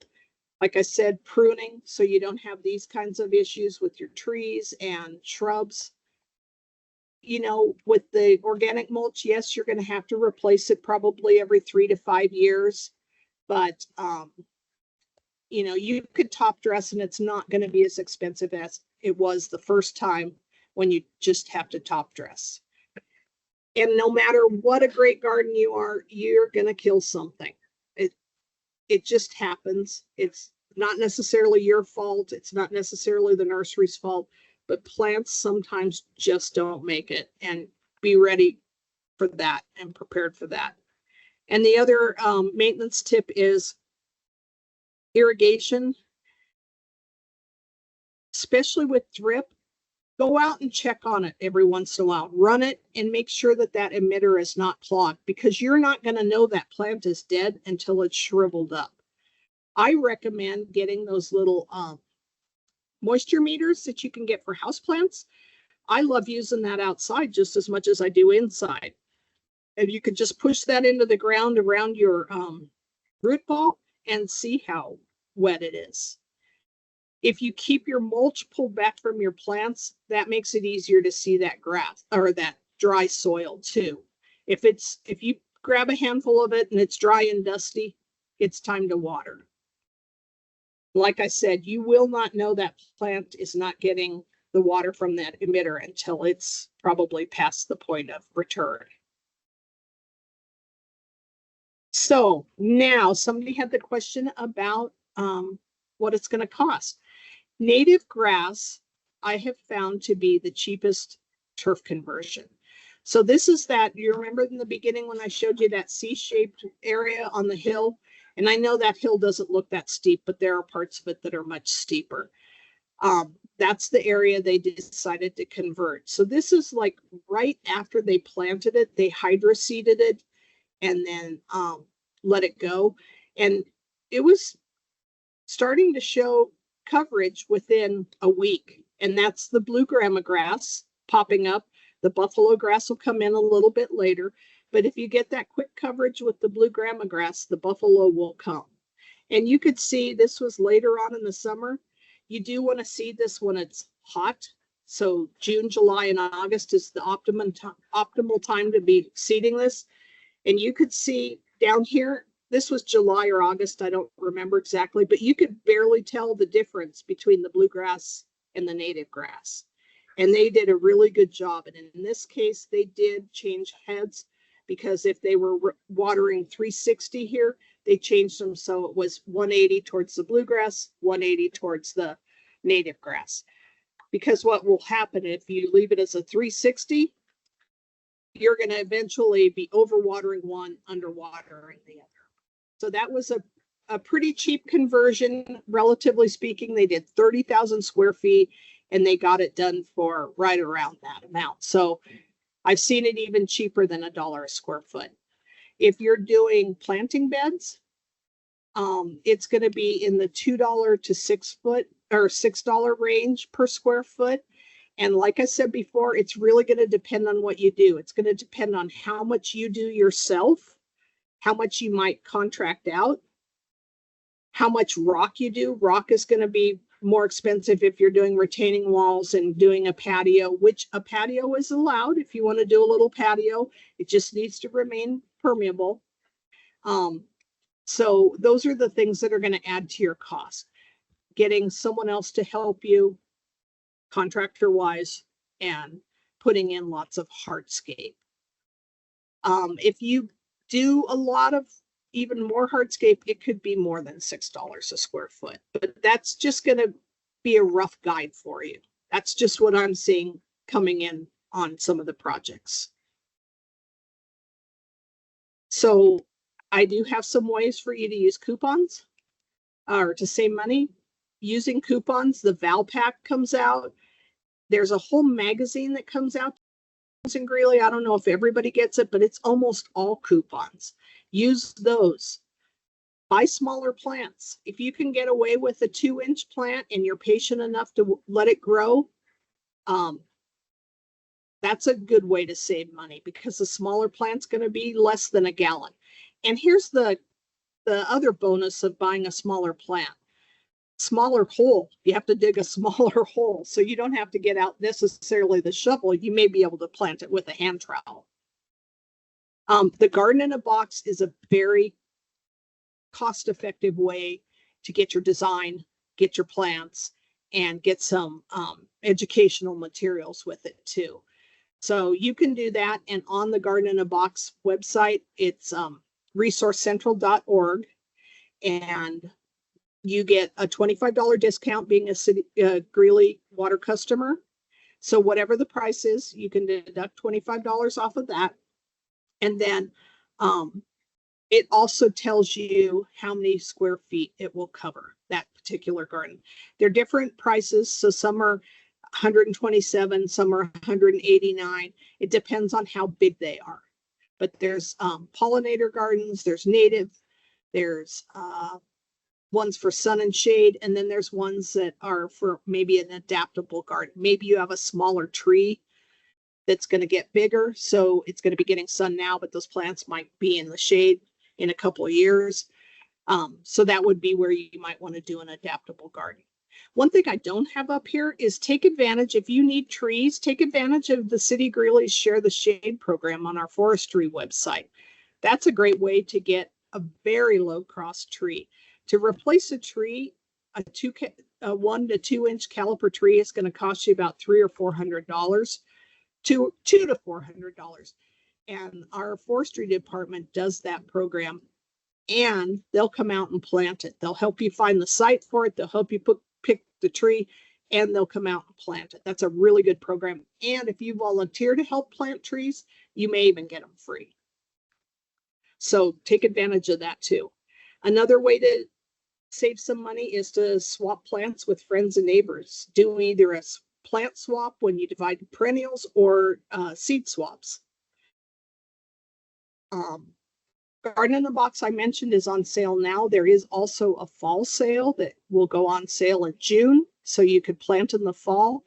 Like I said, pruning, so you don't have these kinds of issues with your trees and shrubs. You know, with the organic mulch, yes, you're going to have to replace it probably every 3 to 5 years. But, you know, you could top dress and it's not going to be as expensive as it was the first time when you just have to top dress. And no matter what a great garden you are, you're going to kill something. It just happens. It's not necessarily your fault. It's not necessarily the nursery's fault, but plants sometimes just don't make it, and be ready for that and prepared for that. And the other maintenance tip is irrigation, especially with drip. Go out and check on it every once in a while. Run it and make sure that that emitter is not clogged, because you're not going to know that plant is dead until it's shriveled up. I recommend getting those little moisture meters that you can get for houseplants. I love using that outside just as much as I do inside. And you can just push that into the ground around your root ball and see how wet it is. If you keep your mulch pulled back from your plants, that makes it easier to see that grass or that dry soil too. If you grab a handful of it and it's dry and dusty, it's time to water. Like I said, you will not know that plant is not getting the water from that emitter until it's probably past the point of return. So now somebody had the question about what it's going to cost. Native grass, I have found to be the cheapest turf conversion. So this is that, you remember in the beginning when I showed you that C-shaped area on the hill? And I know that hill doesn't look that steep, but there are parts of it that are much steeper. That's the area they decided to convert. So this is like right after they planted it, they hydroseeded it and then let it go. And it was starting to show coverage within a week. And that's the blue grama grass popping up. The buffalo grass will come in a little bit later. But if you get that quick coverage with the blue grama grass, the buffalo will come. And you could see this was later on in the summer. You do want to seed this when it's hot. So June, July, and August is the optimal time to be seeding this. And you could see down here, this was July or August, I don't remember exactly, but you could barely tell the difference between the bluegrass and the native grass. And they did a really good job. And in this case, they did change heads, because if they were watering 360 here, they changed them so it was 180 towards the bluegrass, 180 towards the native grass. Because what will happen if you leave it as a 360, you're going to eventually be overwatering one, underwatering the other. So that was a pretty cheap conversion, relatively speaking. They did 30,000 square feet and they got it done for right around that amount. So I've seen it even cheaper than $1 a square foot. If you're doing planting beds, it's going to be in the $2 to $6 range per square foot. And like I said before, it's really going to depend on what you do. It's going to depend on how much you do yourself, how much you might contract out, how much rock you do. Rock is going to be more expensive if you're doing retaining walls and doing a patio, which a patio is allowed if you want to do a little patio. It just needs to remain permeable. So those are the things that are going to add to your cost. Getting someone else to help you contractor wise and putting in lots of hardscape. If you do a lot of even more hardscape, it could be more than $6 a square foot, but that's just going to be a rough guide for you. That's just what I'm seeing coming in on some of the projects. So I do have some ways for you to use coupons or to save money using coupons. The Val Pack comes out. There's a whole magazine that comes out in Greeley. I don't know if everybody gets it, but it's almost all coupons. Use those. Buy smaller plants. If you can get away with a 2-inch plant and you're patient enough to let it grow, that's a good way to save money, because the smaller plant's going to be less than a gallon. And here's the other bonus of buying a smaller plant. Smaller hole. You have to dig a smaller hole, so you don't have to get out necessarily the shovel. You may be able to plant it with a hand trowel. The garden in a box is a very cost-effective way to get your design, get your plants, and get some educational materials with it too. So you can do that. And on the Garden in a Box website, it's resourcecentral.org, and you get a $25 discount being a Greeley water customer. So whatever the price is, you can deduct $25 off of that. And then it also tells you how many square feet it will cover, that particular garden. They're different prices. So some are 127, some are 189. It depends on how big they are. But there's pollinator gardens, there's native, there's ones for sun and shade, and then there's ones that are for maybe an adaptable garden. Maybe you have a smaller tree that's going to get bigger, so it's going to be getting sun now, but those plants might be in the shade in a couple of years. So that would be where you might want to do an adaptable garden. One thing I don't have up here is take advantage, if you need trees, take advantage of the City of Greeley's Share the Shade program on our forestry website. That's a great way to get a very low cost tree. To replace a tree, a 1 to 2 inch caliper tree is going to cost you about $300 or $400, $200 to $400. And our forestry department does that program, and they'll come out and plant it. They'll help you find the site for it. They'll help you pick the tree, and they'll come out and plant it. That's a really good program. And if you volunteer to help plant trees, you may even get them free. So take advantage of that too. Another way to save some money is to swap plants with friends and neighbors. Do either a plant swap when you divide perennials or seed swaps. Garden in the Box I mentioned is on sale now. There is also a fall sale that will go on sale in June, so you could plant in the fall,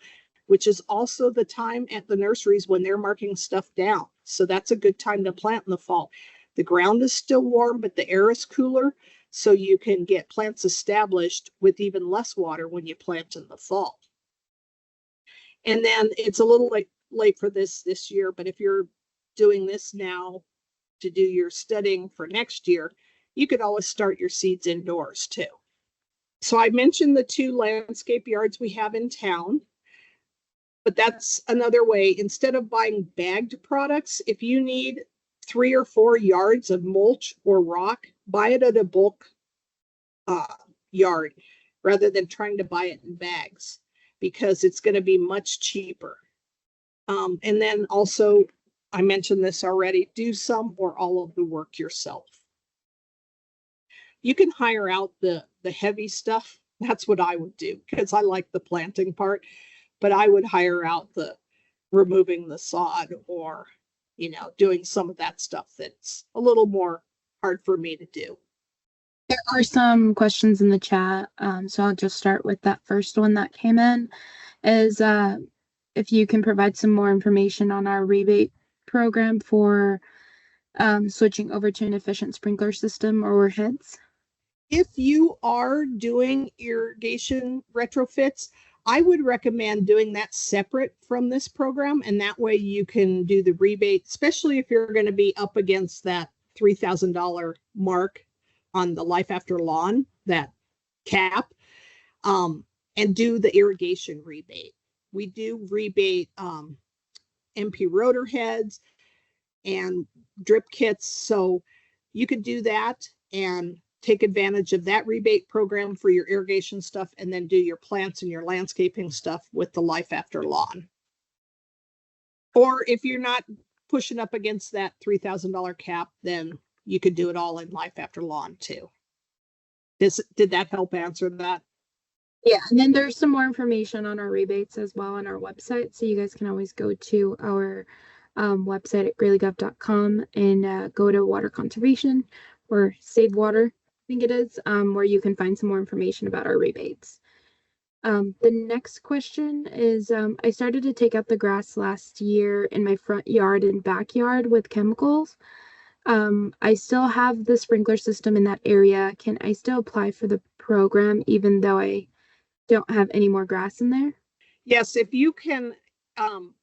which is also the time at the nurseries when they're marking stuff down. So that's a good time to plant in the fall. The ground is still warm, but the air is cooler, so you can get plants established with even less water when you plant in the fall. And then it's a little late for this year, but if you're doing this now to do your studying for next year, you could always start your seeds indoors too. So I mentioned the 2 landscape yards we have in town. But that's another way. Instead of buying bagged products, if you need 3 or 4 yards of mulch or rock, buy it at a bulk yard rather than trying to buy it in bags, because it's going to be much cheaper. And then also, I mentioned this already, do some or all of the work yourself. You can hire out the heavy stuff. That's what I would do, because I like the planting part, but I would hire out the removing the sod, or, doing some of that stuff that's a little more hard for me to do. There are some questions in the chat, so I'll just start with that first one that came in, is if you can provide some more information on our rebate program for switching over to an efficient sprinkler system or heads. If you are doing irrigation retrofits, I would recommend doing that separate from this program, and that way you can do the rebate, especially if you're going to be up against that $3,000 mark on the Life After Lawn, that cap, and do the irrigation rebate. We do rebate MP rotor heads and drip kits, so you could do that and take advantage of that rebate program for your irrigation stuff, and then do your plants and your landscaping stuff with the Life After Lawn. Or if you're not pushing up against that $3,000 cap, then you could do it all in Life After Lawn too. Did that help answer that? Yeah, and then there's some more information on our rebates as well on our website, so you guys can always go to our website at greeleygov.com and go to water conservation or save water, I think it is, where you can find some more information about our rebates. The next question is, I started to take out the grass last year in my front yard and backyard with chemicals. I still have the sprinkler system in that area. Can I still apply for the program even though I don't have any more grass in there? Yes, if you can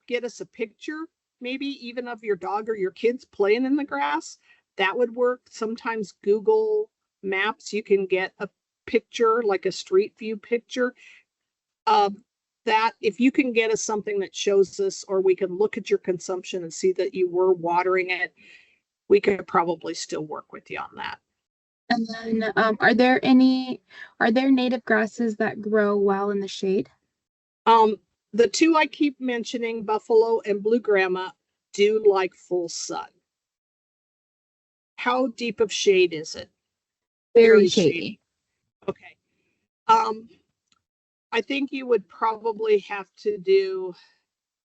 get us a picture, maybe even of your dog or your kids playing in the grass, that would work. Sometimes Google Maps, you can get a picture, like a street view picture of that. If you can get us something that shows us, or we can look at your consumption and see that you were watering it, we could probably still work with you on that. And then, are there native grasses that grow well in the shade? The two I keep mentioning, buffalo and blue grama, do like full sun. How deep of shade is it? Very shady. Okay. I think you would probably have to do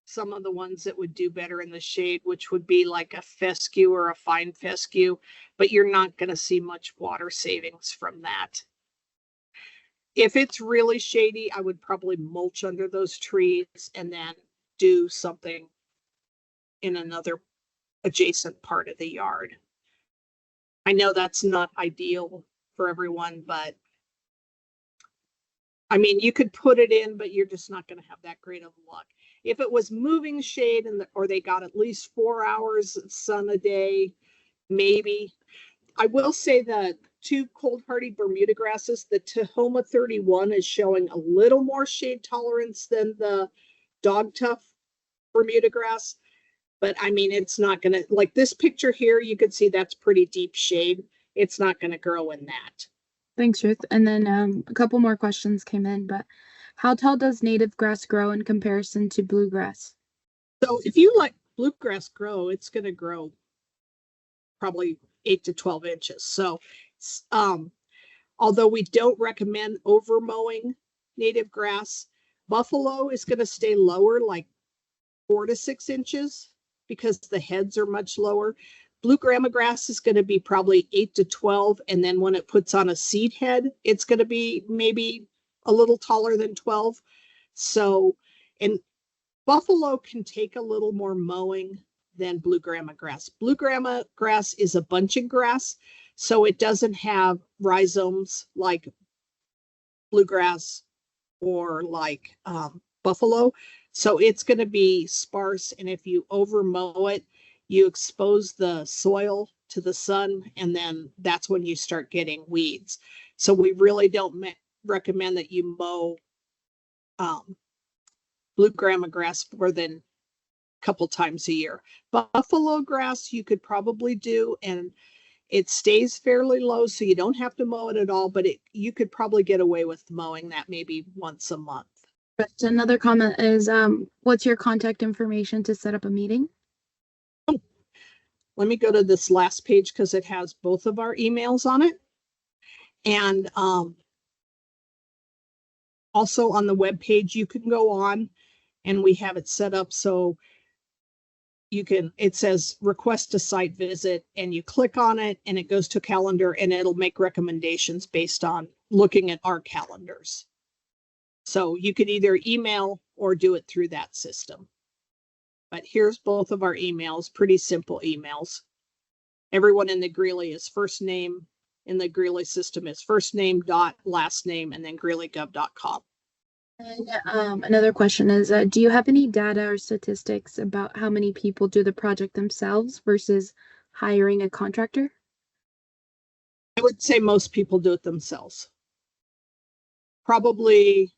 some of the ones that would do better in the shade, which would be like a fescue or a fine fescue, but you're not going to see much water savings from that. If it's really shady, I would probably mulch under those trees and then do something in another adjacent part of the yard. I know that's not ideal for everyone, but I mean, you could put it in, but you're just not going to have that great of luck. If it was moving shade or they got at least 4 hours of sun a day, maybe. I will say that 2 cold hardy Bermuda grasses, the Tahoma 31 is showing a little more shade tolerance than the dog tough Bermuda grass. But I mean, it's not going to, like this picture here, you could see that's pretty deep shade. It's not going to grow in that. Thanks, Ruth. And then a couple more questions came in, but how tall does native grass grow in comparison to bluegrass? So if you let bluegrass grow, it's going to grow probably 8 to 12 inches. So although we don't recommend over mowing native grass, buffalo is going to stay lower, like 4 to 6 inches, because the heads are much lower. Blue grama grass is going to be probably 8 to 12. And then when it puts on a seed head, it's going to be maybe a little taller than 12. So, and buffalo can take a little more mowing than blue grama grass. Blue grama grass is a bunching grass, so it doesn't have rhizomes like bluegrass or like buffalo. So it's going to be sparse. And if you over mow it, you expose the soil to the sun, and then that's when you start getting weeds. So we really don't recommend that you mow blue grama grass more than a couple times a year. Buffalo grass you could probably do, and it stays fairly low, so you don't have to mow it at all, but you could probably get away with mowing that maybe once a month. But another comment is, what's your contact information to set up a meeting? Let me go to this last page because it has both of our emails on it. And also on the web page, you can go on and we have it set up so it says request a site visit, and you click on it and it goes to calendar, and it'll make recommendations based on looking at our calendars. So you could either email or do it through that system. But here's both of our emails, pretty simple emails. Everyone in the Greeley is first name, in the Greeley system is first name dot last name and then greeleygov.com. And another question is, do you have any data or statistics about how many people do the project themselves versus hiring a contractor? I would say most people do it themselves. Probably,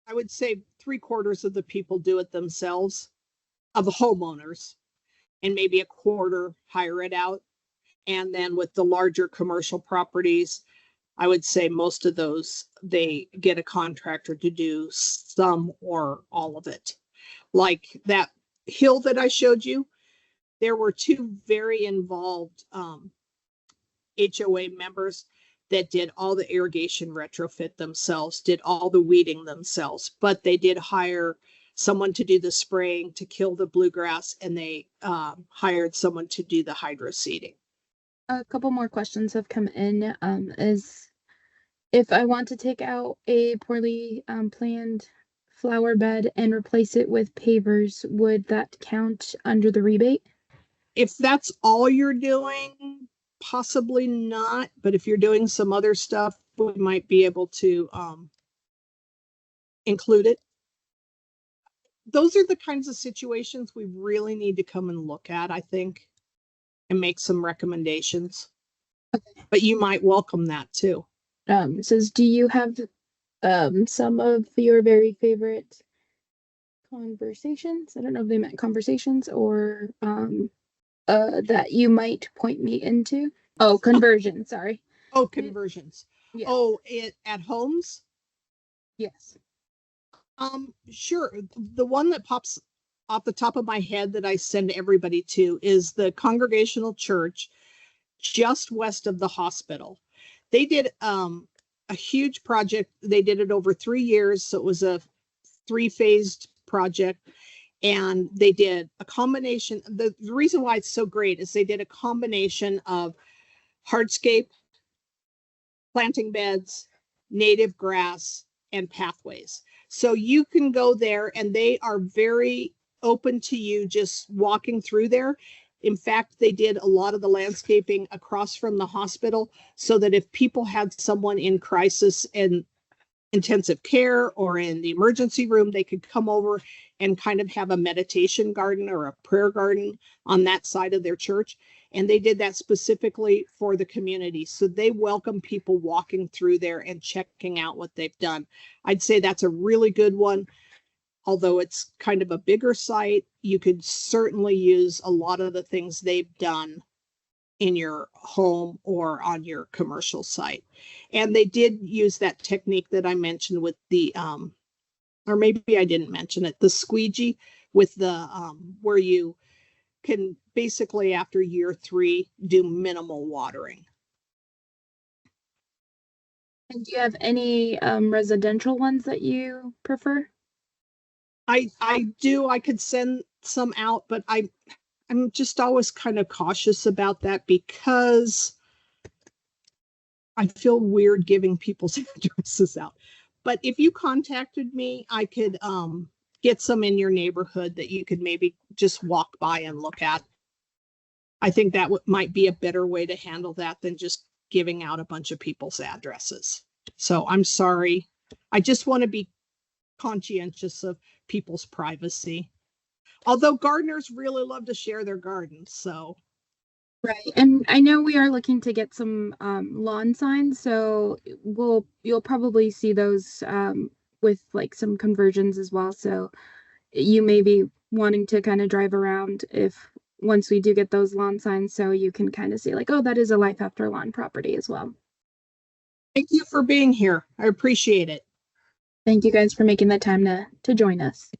I would say 3/4 of the people do it themselves, of the homeowners, and maybe a quarter hire it out. And then with the larger commercial properties, I would say most of those, they get a contractor to do some or all of it. Like that hill that I showed you, there were 2 very involved HOA members that did all the irrigation retrofit themselves, did all the weeding themselves, but they did hire someone to do the spraying to kill the bluegrass, and they hired someone to do the hydro seeding. A couple more questions have come in. Is if I want to take out a poorly planned flower bed and replace it with pavers, would that count under the rebate? If that's all you're doing, possibly not. But if you're doing some other stuff, we might be able to include it. Those are the kinds of situations we really need to come and look at, I think, and make some recommendations. Okay. But you might welcome that too. It says, do you have some of your very favorite conversations? I don't know if they meant conversations or that you might point me into. Oh, conversion, sorry. Oh, conversions. Yes. Oh, at homes? Yes. Sure. The one that pops off the top of my head that I send everybody to is the Congregational Church just west of the hospital. They did a huge project. They did it over 3 years. So it was a 3-phased project. And they did a combination. The reason why it's so great is they did a combination of hardscape, planting beds, native grass, and pathways. So you can go there, and they are very open to you just walking through there. In fact, they did a lot of the landscaping across from the hospital so that if people had someone in crisis and intensive care or in the emergency room, they could come over and kind of have a meditation garden or a prayer garden on that side of their church. And they did that specifically for the community. So they welcome people walking through there and checking out what they've done. I'd say that's a really good one. Although it's kind of a bigger site, you could certainly use a lot of the things they've done in your home or on your commercial site. And they did use that technique that I mentioned with the, or maybe I didn't mention it, the squeegee with the, where you can basically after year 3 do minimal watering. And do you have any residential ones that you prefer? I do. I could send some out, but I'm just always kind of cautious about that because I feel weird giving people's addresses out. But if you contacted me, I could get some in your neighborhood that you could maybe just walk by and look at. I think that might be a better way to handle that than just giving out a bunch of people's addresses. So I'm sorry. I just want to be conscientious of people's privacy. Although gardeners really love to share their gardens, so. Right, and I know we are looking to get some lawn signs, so you'll probably see those with like some conversions as well. So you may be wanting to kind of drive around if once we do get those lawn signs, so you can kind of see like, oh, that is a life after lawn property as well. Thank you for being here. I appreciate it. Thank you guys for making the time to join us.